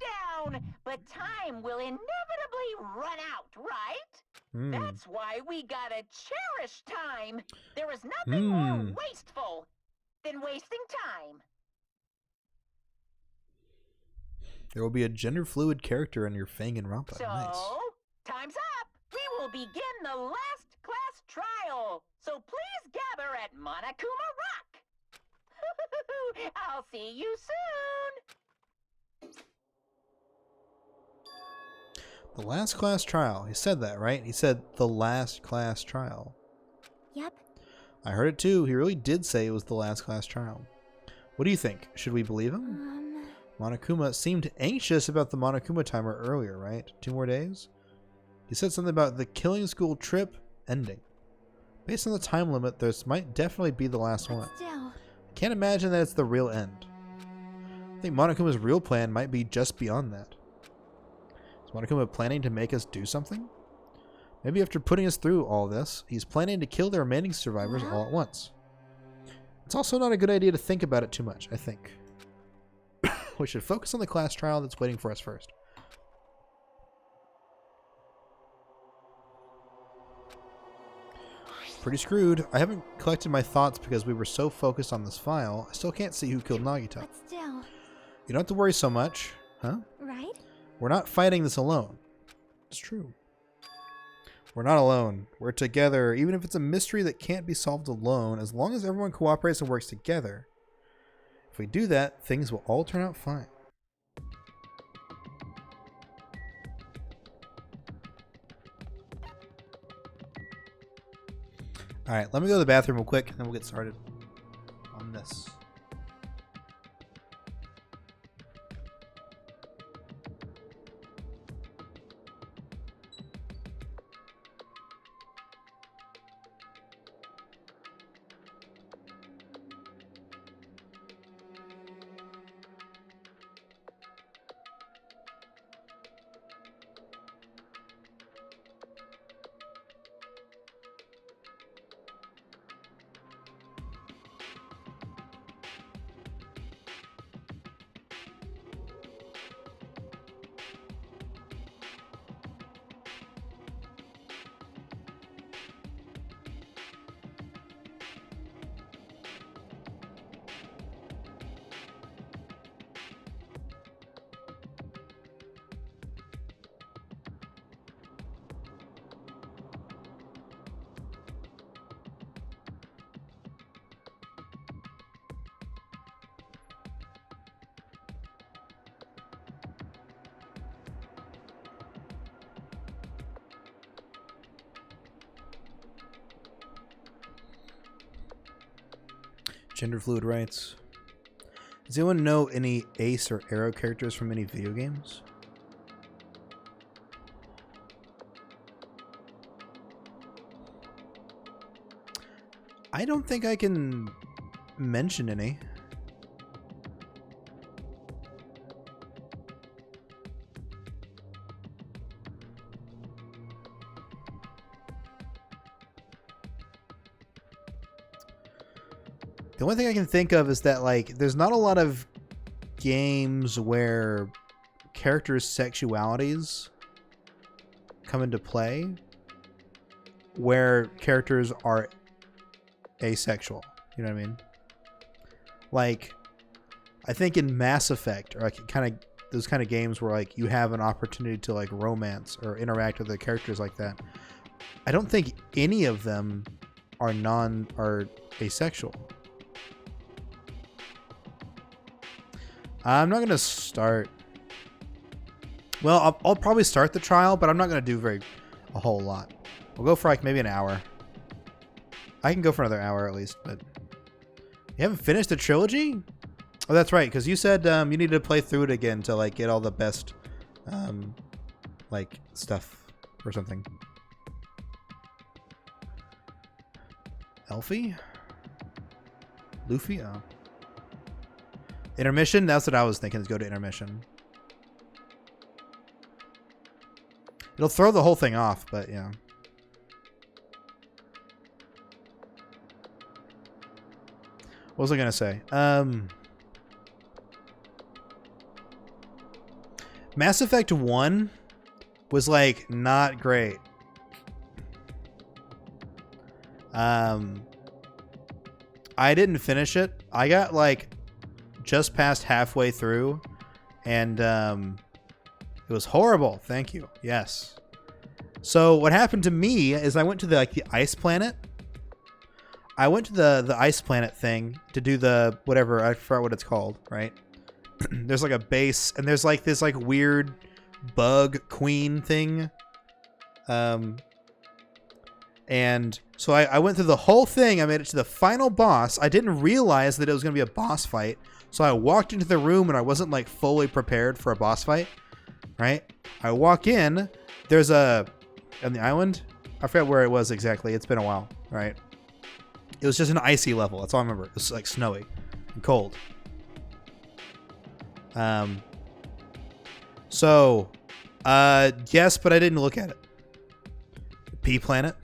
down, but time will inevitably run out, right? That's why we gotta cherish time. There is nothing more wasteful than wasting time. There will be a gender fluid character in your Fang and Rampa. So, Nice. time's up. We will begin the last class trial. So please gather at Monokuma Rock. I'll see you soon. The last class trial. He said that, right? He said the last class trial. Yep. I heard it too. He really did say it was the last class trial. What do you think? Should we believe him? Monokuma seemed anxious about the Monokuma timer earlier, right? 2 more days? He said something about the killing school trip ending. Based on the time limit, this might definitely be the last one. Still. I can't imagine that it's the real end. I think Monokuma's real plan might be just beyond that. Is Monokuma planning to make us do something? Maybe after putting us through all this, he's planning to kill the remaining survivors all at once. It's also not a good idea to think about it too much, I think. We should focus on the class trial that's waiting for us first. Pretty screwed. I haven't collected my thoughts because we were so focused on this file. I still can't see who killed Nagito. But still. You don't have to worry so much, huh? Right? We're not fighting this alone. It's true. We're not alone. We're together, even if it's a mystery that can't be solved alone, as long as everyone cooperates and works together. If we do that, things will all turn out fine. Alright, let me go to the bathroom real quick, and then we'll get started on this. Gender fluid rights. Does anyone know any Ace or Arrow characters from any video games? I don't think I can mention any. The only thing I can think of is that, like, there's not a lot of games where characters' sexualities come into play where characters are asexual. You know what I mean? Like, I think in Mass Effect, or like kind of those kind of games where like you have an opportunity to like romance or interact with the characters like that, I don't think any of them are asexual. I'm not gonna start. Well, I'll probably start the trial, but I'm not gonna do a whole lot. We'll go for like maybe an hour. I can go for another hour at least, but you haven't finished the trilogy? Oh, that's right, because you said you needed to play through it again to like get all the best like stuff or something. Elfie? Luffy? Oh. Intermission? That's what I was thinking, is go to intermission. It'll throw the whole thing off, but yeah. What was I going to say? Mass Effect 1 was like not great. I didn't finish it. I got like just past halfway through, and it was horrible. Thank you. Yes. So what happened to me is I went to the ice planet. I went to the ice planet thing to do the whatever, I forgot what it's called, right? There's like a base, and there's like this like weird bug queen thing. And so I went through the whole thing. I made it to the final boss. I didn't realize that it was going to be a boss fight. So I walked into the room and I wasn't like fully prepared for a boss fight, right? I walk in, there's on the island. I forgot where it was exactly. It's been a while, right? It was just an icy level. That's all I remember. It was like snowy and cold. So, yes, but I didn't look at it. Pea planet.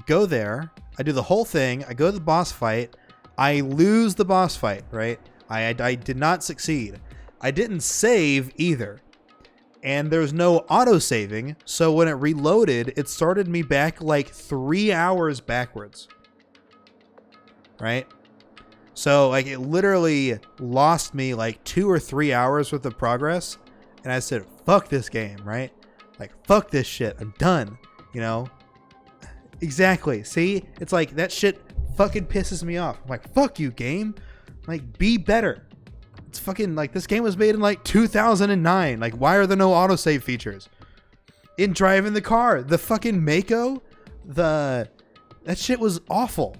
Go there. I do the whole thing. I go to the boss fight. I lose the boss fight, right? I did not succeed. I didn't save either. And there's no auto-saving, so when it reloaded, it started me back like 3 hours backwards. Right? So, like, it literally lost me like 2 or 3 hours worth of progress. And I said, fuck this game, right? Like, fuck this shit. I'm done. You know? Exactly. See? It's like that shit fucking pisses me off. I'm like, fuck you, game. Like, be better. It's fucking like this game was made in like 2009. Like, why are there no autosave features? In driving the car, the fucking Mako, that shit was awful.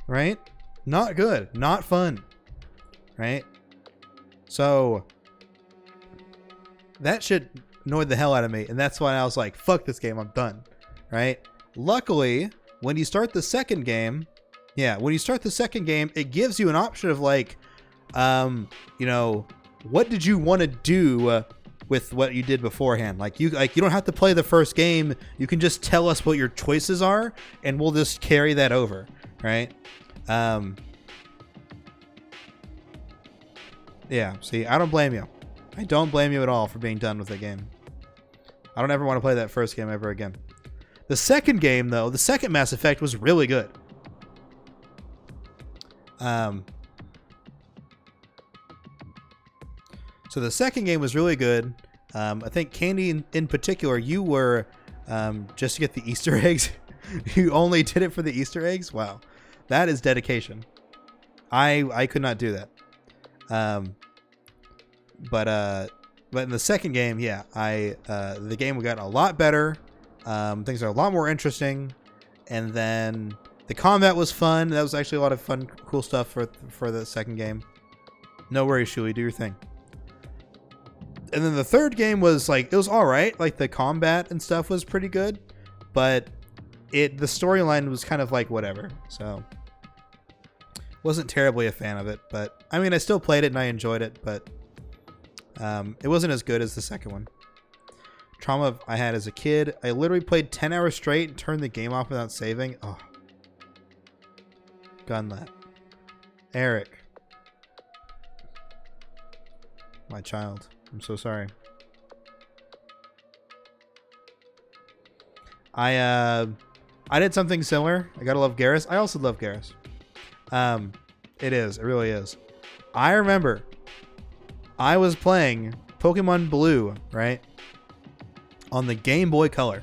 Right? Not good. Not fun. Right? So that shit annoyed the hell out of me, and that's why I was like, fuck this game, I'm done. Right? Luckily, when you start the second game, it gives you an option of like, you know, what did you want to do with what you did beforehand? Like you don't have to play the first game. You can just tell us what your choices are, and we'll just carry that over, right? Yeah. See, I don't blame you. I don't blame you at all for being done with the game. I don't ever want to play that first game ever again. The second game, though, the second Mass Effect was really good. So the second game was really good. I think Candy in particular, you were just to get the Easter eggs. You only did it for the Easter eggs? Wow. That is dedication. I could not do that. But in the second game, yeah, the game got a lot better. Things are a lot more interesting, and then the combat was fun. That was actually a lot of fun, cool stuff for the second game. No worries, Shui, do your thing. And then the third game was like, it was all right. Like the combat and stuff was pretty good, but the storyline was kind of like whatever. So wasn't terribly a fan of it, but I mean, I still played it and I enjoyed it, but it wasn't as good as the second one. Trauma I had as a kid. I literally played 10 hours straight and turned the game off without saving. Oh. Gunlet. Eric. My child. I'm so sorry. I did something similar. I gotta love Garrus. I also love Garrus. It really is. I remember I was playing Pokemon Blue, right? On the Game Boy Color.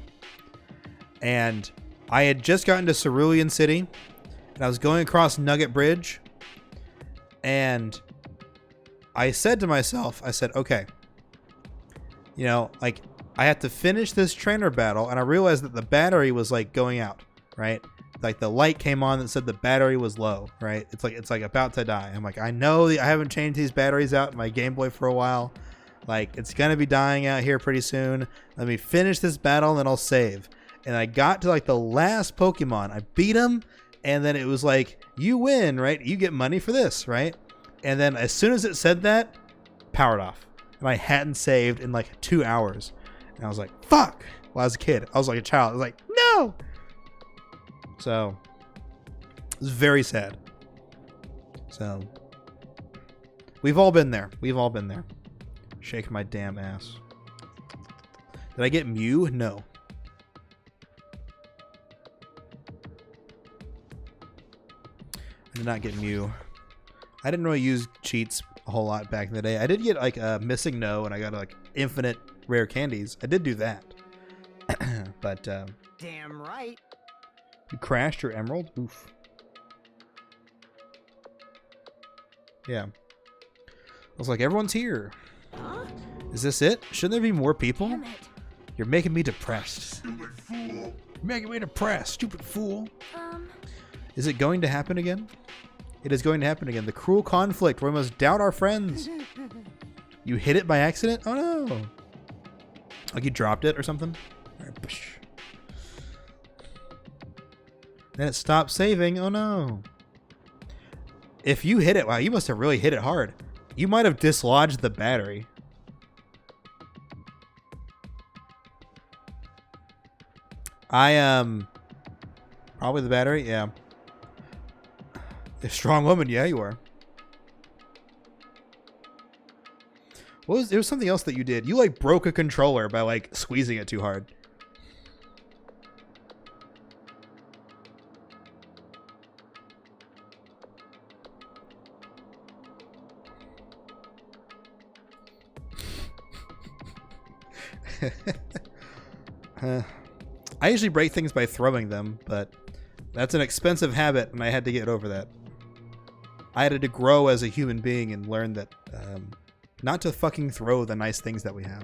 And I had just gotten to Cerulean City. And I was going across Nugget Bridge. And I said to myself, okay, you know, like, I have to finish this trainer battle. And I realized that the battery was like going out, right? Like the light came on that said the battery was low, right? It's like about to die. I'm like, I know I haven't changed these batteries out in my Game Boy for a while. Like, it's going to be dying out here pretty soon. Let me finish this battle and then I'll save. And I got to like the last Pokemon. I beat him. And then it was like, you win, right? You get money for this, right? And then as soon as it said that, powered off. And I hadn't saved in like 2 hours. And I was like, fuck. Well, I was a kid. I was like a child. I was like, no. So it was very sad. So we've all been there. Shake my damn ass. Did I get Mew? No. I did not get Mew. I didn't really use cheats a whole lot back in the day. I did get like a missing no, and I got like infinite rare candies. I did do that. But Damn right. you crashed your emerald? Oof. Yeah. I was like, everyone's here. Huh? Is this it? Shouldn't there be more people? Damn it. You're making me depressed. Stupid fool. You're making me depressed, stupid fool. Is it going to happen again? It is going to happen again. The cruel conflict where we must doubt our friends. You hit it by accident? Oh no. Like you dropped it or something? All right, push. Then it stopped saving. Oh no. If you hit it, wow, you must have really hit it hard. You might have dislodged the battery. Probably the battery, yeah. A strong woman, yeah, you are. There was something else that you did. You like broke a controller by like squeezing it too hard. I usually break things by throwing them, but that's an expensive habit, and I had to get over that. I had to grow as a human being and learn that not to fucking throw the nice things that we have.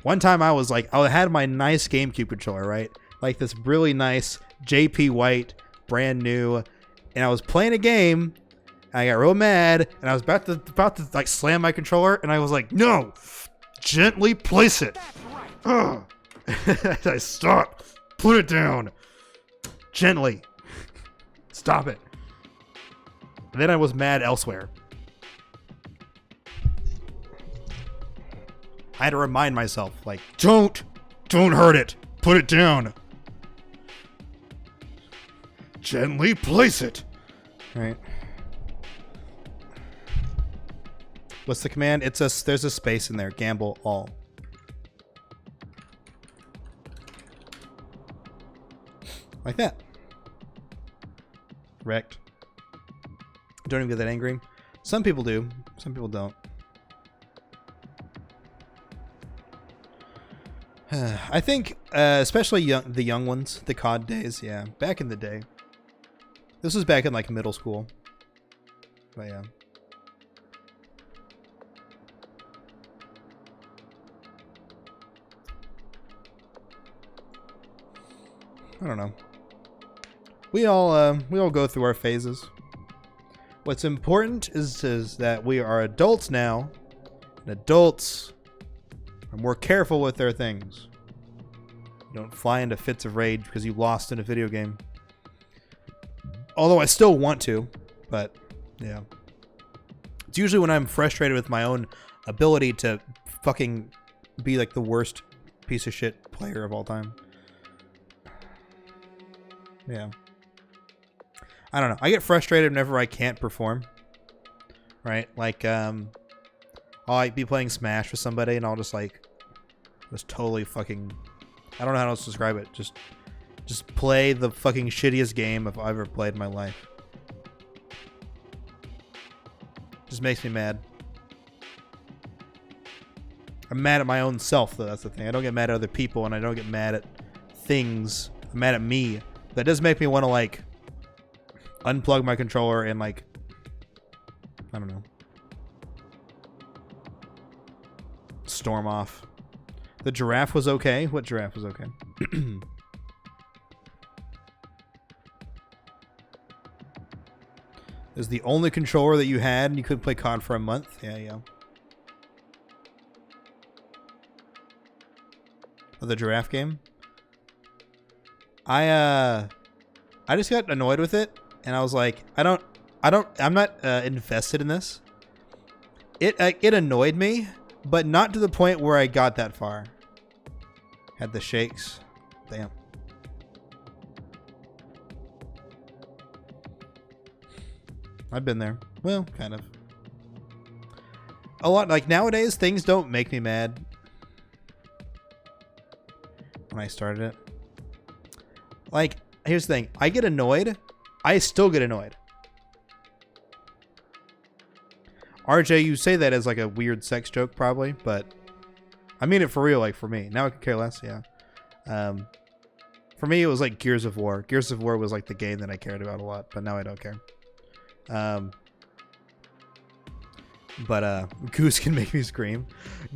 One time I was like, I had my nice GameCube controller, right? Like this really nice JP White, brand new, and I was playing a game, and I got real mad, and I was about to like slam my controller, and I was like, no, gently place it. Ugh. I stop, put it down, gently, stop it. And then I was mad elsewhere. I had to remind myself, like, don't hurt it, put it down. Gently place it. All right. What's the command? There's a space in there. Gamble all. Like that. Wrecked. Don't even get that angry. Some people do. Some people don't. I think, especially the young ones, the COD days, yeah. Back in the day. This was back in like middle school. But yeah. I don't know. We all go through our phases. What's important is that we are adults now, and adults are more careful with their things. You don't fly into fits of rage because you lost in a video game. Although I still want to, but yeah. It's usually when I'm frustrated with my own ability to fucking be like the worst piece of shit player of all time. Yeah. I don't know. I get frustrated whenever I can't perform. Right? Like, I'll like be playing Smash with somebody and I'll just totally fucking, I don't know how else to describe it. Just play the fucking shittiest game I've ever played in my life. Just makes me mad. I'm mad at my own self, though. That's the thing. I don't get mad at other people, and I don't get mad at things. I'm mad at me. That does make me want to, like, unplug my controller and, like, I don't know, storm off. The giraffe was okay. What giraffe was okay? Is the only controller that you had and you couldn't play COD for a month? Yeah. Oh, the giraffe game? I just got annoyed with it, and I was like, I'm not invested in this. It annoyed me, but not to the point where I got that far. Had the shakes. Damn. I've been there. Well, kind of. A lot. Like, nowadays, things don't make me mad. When I started it. Like, here's the thing. I get annoyed. I still get annoyed. RJ, you say that as like a weird sex joke, probably, but I mean it for real, like for me. Now I could care less, yeah. For me, it was like Gears of War. Gears of War was like the game that I cared about a lot, but now I don't care. But Goose can make me scream.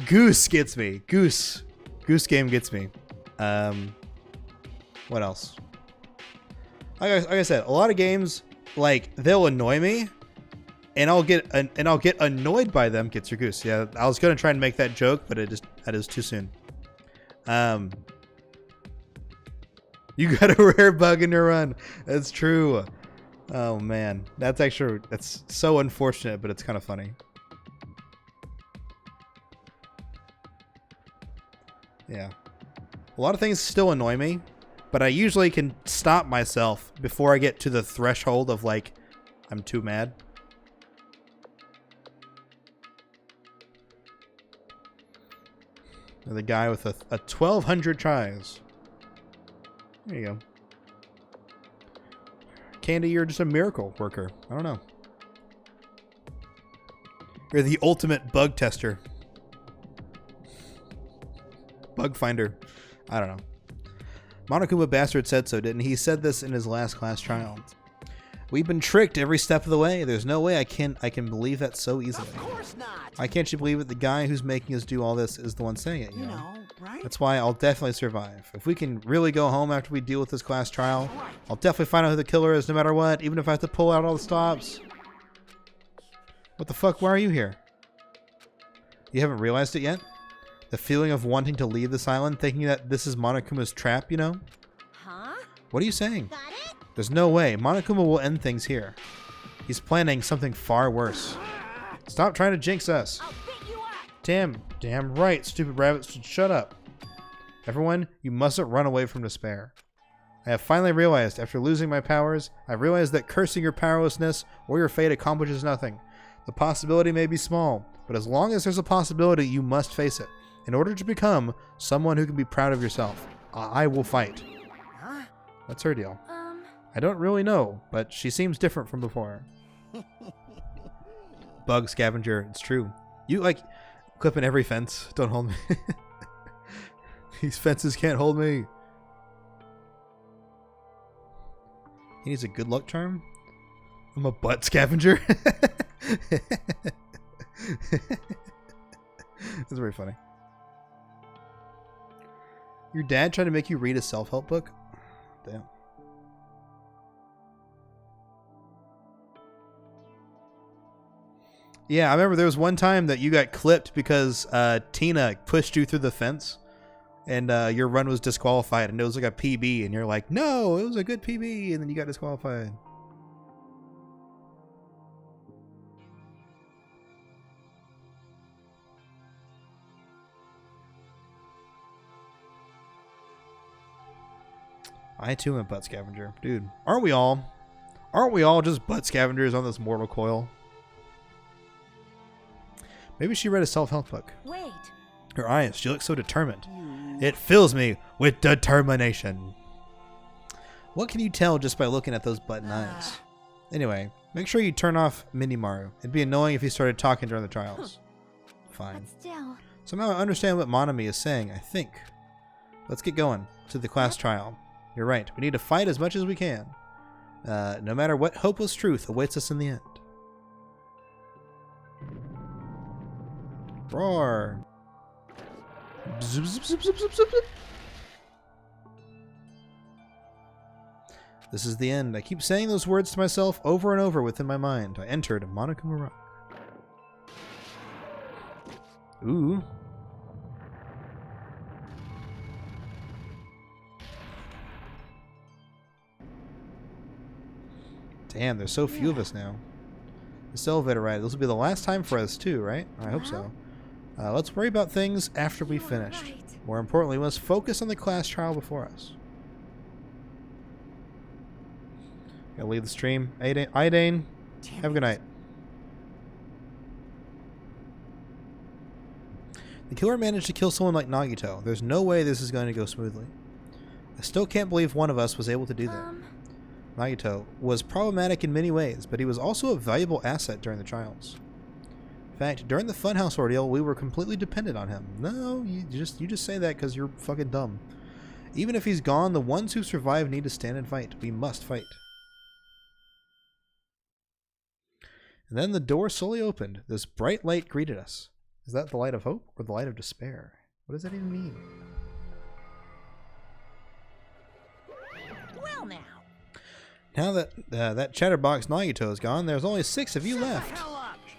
Goose gets me. Goose game gets me. What else? Like I said, a lot of games, like, they'll annoy me, and I'll get annoyed by them. Gets your goose. Yeah, I was gonna try and make that joke, but that is too soon. You got a rare bug in your run. That's true. Oh man, that's so unfortunate, but it's kind of funny. Yeah, a lot of things still annoy me, but I usually can stop myself before I get to the threshold of like, I'm too mad. The guy with a 1,200 tries. There you go. Candy, you're just a miracle worker. I don't know. You're the ultimate bug tester. bug finder. I don't know. Monokuma Bastard said so, didn't he? He said this in his last class trial. We've been tricked every step of the way. There's no way I can believe that so easily. Of course not. Why can't you believe it? The guy who's making us do all this is the one saying it, You know, right? That's why I'll definitely survive. If we can really go home after we deal with this class trial, I'll definitely find out who the killer is no matter what, even if I have to pull out all the stops. What the fuck? Why are you here? You haven't realized it yet? The feeling of wanting to leave this island, thinking that this is Monokuma's trap, you know? Huh? What are you saying? Got it? There's no way. Monokuma will end things here. He's planning something far worse. Stop trying to jinx us. I'll beat you up. Damn right, stupid rabbits. Shut up. Everyone, you mustn't run away from despair. I have finally realized, after losing my powers, I've realized that cursing your powerlessness or your fate accomplishes nothing. The possibility may be small, but as long as there's a possibility, you must face it. In order to become someone who can be proud of yourself, I will fight. Huh? What's her deal? I don't really know, but she seems different from before. Bug scavenger, it's true. You like clipping every fence. Don't hold me. These fences can't hold me. He needs a good luck charm? I'm a butt scavenger? That's very funny. Your dad tried to make you read a self-help book? Damn. Yeah, I remember there was one time that you got clipped because Tina pushed you through the fence and your run was disqualified and it was like a PB and you're like, no, it was a good PB, and then you got disqualified. I too am a butt scavenger. Dude, aren't we all? Aren't we all just butt scavengers on this mortal coil? Maybe she read a self-help book. Wait. Her eyes, she looks so determined. It fills me with determination. What can you tell just by looking at those button eyes? Anyway, make sure you turn off Minimaru. It'd be annoying if he started talking during the trials. Fine. But still. Somehow I understand what Monami is saying, I think. Let's get going to the class trial. You're right. We need to fight as much as we can. No matter what hopeless truth awaits us in the end. Roar. Zip, zip, zip, zip, zip, zip, zip. This is the end. I keep saying those words to myself over and over within my mind. I entered Monokuma Rock. Ooh. Damn, there's so few of us now. This elevator ride. This will be the last time for us too, right? I hope so. Let's worry about things after we finished. Right. More importantly, we must focus on the class trial before us. Gotta leave the stream. Idane, have a good night. The killer managed to kill someone like Nagito. There's no way this is going to go smoothly. I still can't believe one of us was able to do that. Nagito was problematic in many ways, but he was also a valuable asset during the trials. In fact, during the Funhouse ordeal, we were completely dependent on him. No, you just say that because you're fucking dumb. Even if he's gone, the ones who survive need to stand and fight. We must fight. And then the door slowly opened. This bright light greeted us. Is that the light of hope or the light of despair? What does that even mean? Well now. Now that that chatterbox Nagito is gone, there's only 6 of you left.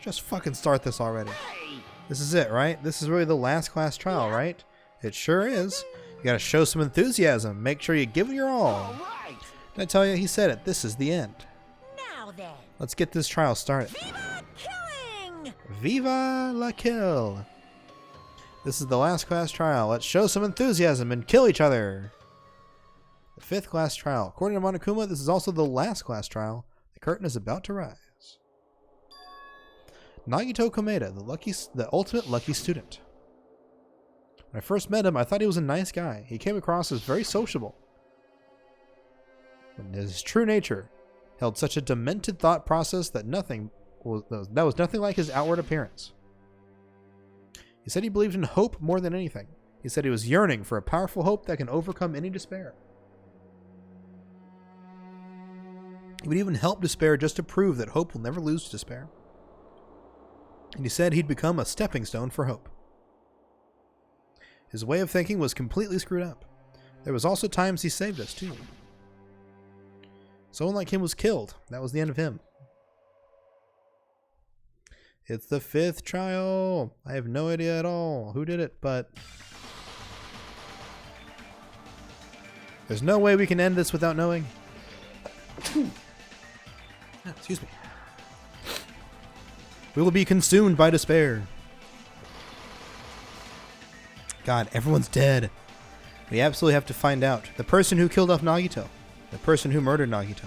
Just fucking start this already. Hey. This is it, right? This is really the last class trial, right? It sure is. You gotta show some enthusiasm. Make sure you give it your all. All right. Did I tell you? He said it. This is the end. Now then. Let's get this trial started. Viva killing! Viva la kill! This is the last class trial. Let's show some enthusiasm and kill each other. The 5th class trial. According to Monokuma, this is also the last class trial. The curtain is about to rise. Nagito Komeda, the ultimate lucky student. When I first met him, I thought he was a nice guy. He came across as very sociable. But his true nature held such a demented thought process that was nothing like his outward appearance. He said he believed in hope more than anything. He said he was yearning for a powerful hope that can overcome any despair. He would even help despair just to prove that hope will never lose to despair. And he said he'd become a stepping stone for hope. His way of thinking was completely screwed up. There was also times he saved us, too. Someone like him was killed. That was the end of him. It's the 5th trial. I have no idea at all who did it, but there's no way we can end this without knowing. Excuse me. We will be consumed by despair. God, everyone's dead. We absolutely have to find out. The person who killed off Nagito. The person who murdered Nagito.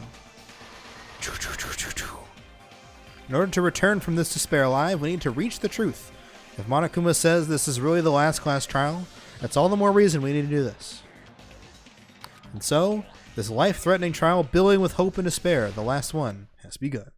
In order to return from this despair alive, we need to reach the truth. If Monokuma says this is really the last class trial, that's all the more reason we need to do this. And so, this life-threatening trial, billing with hope and despair, the last one, has begun.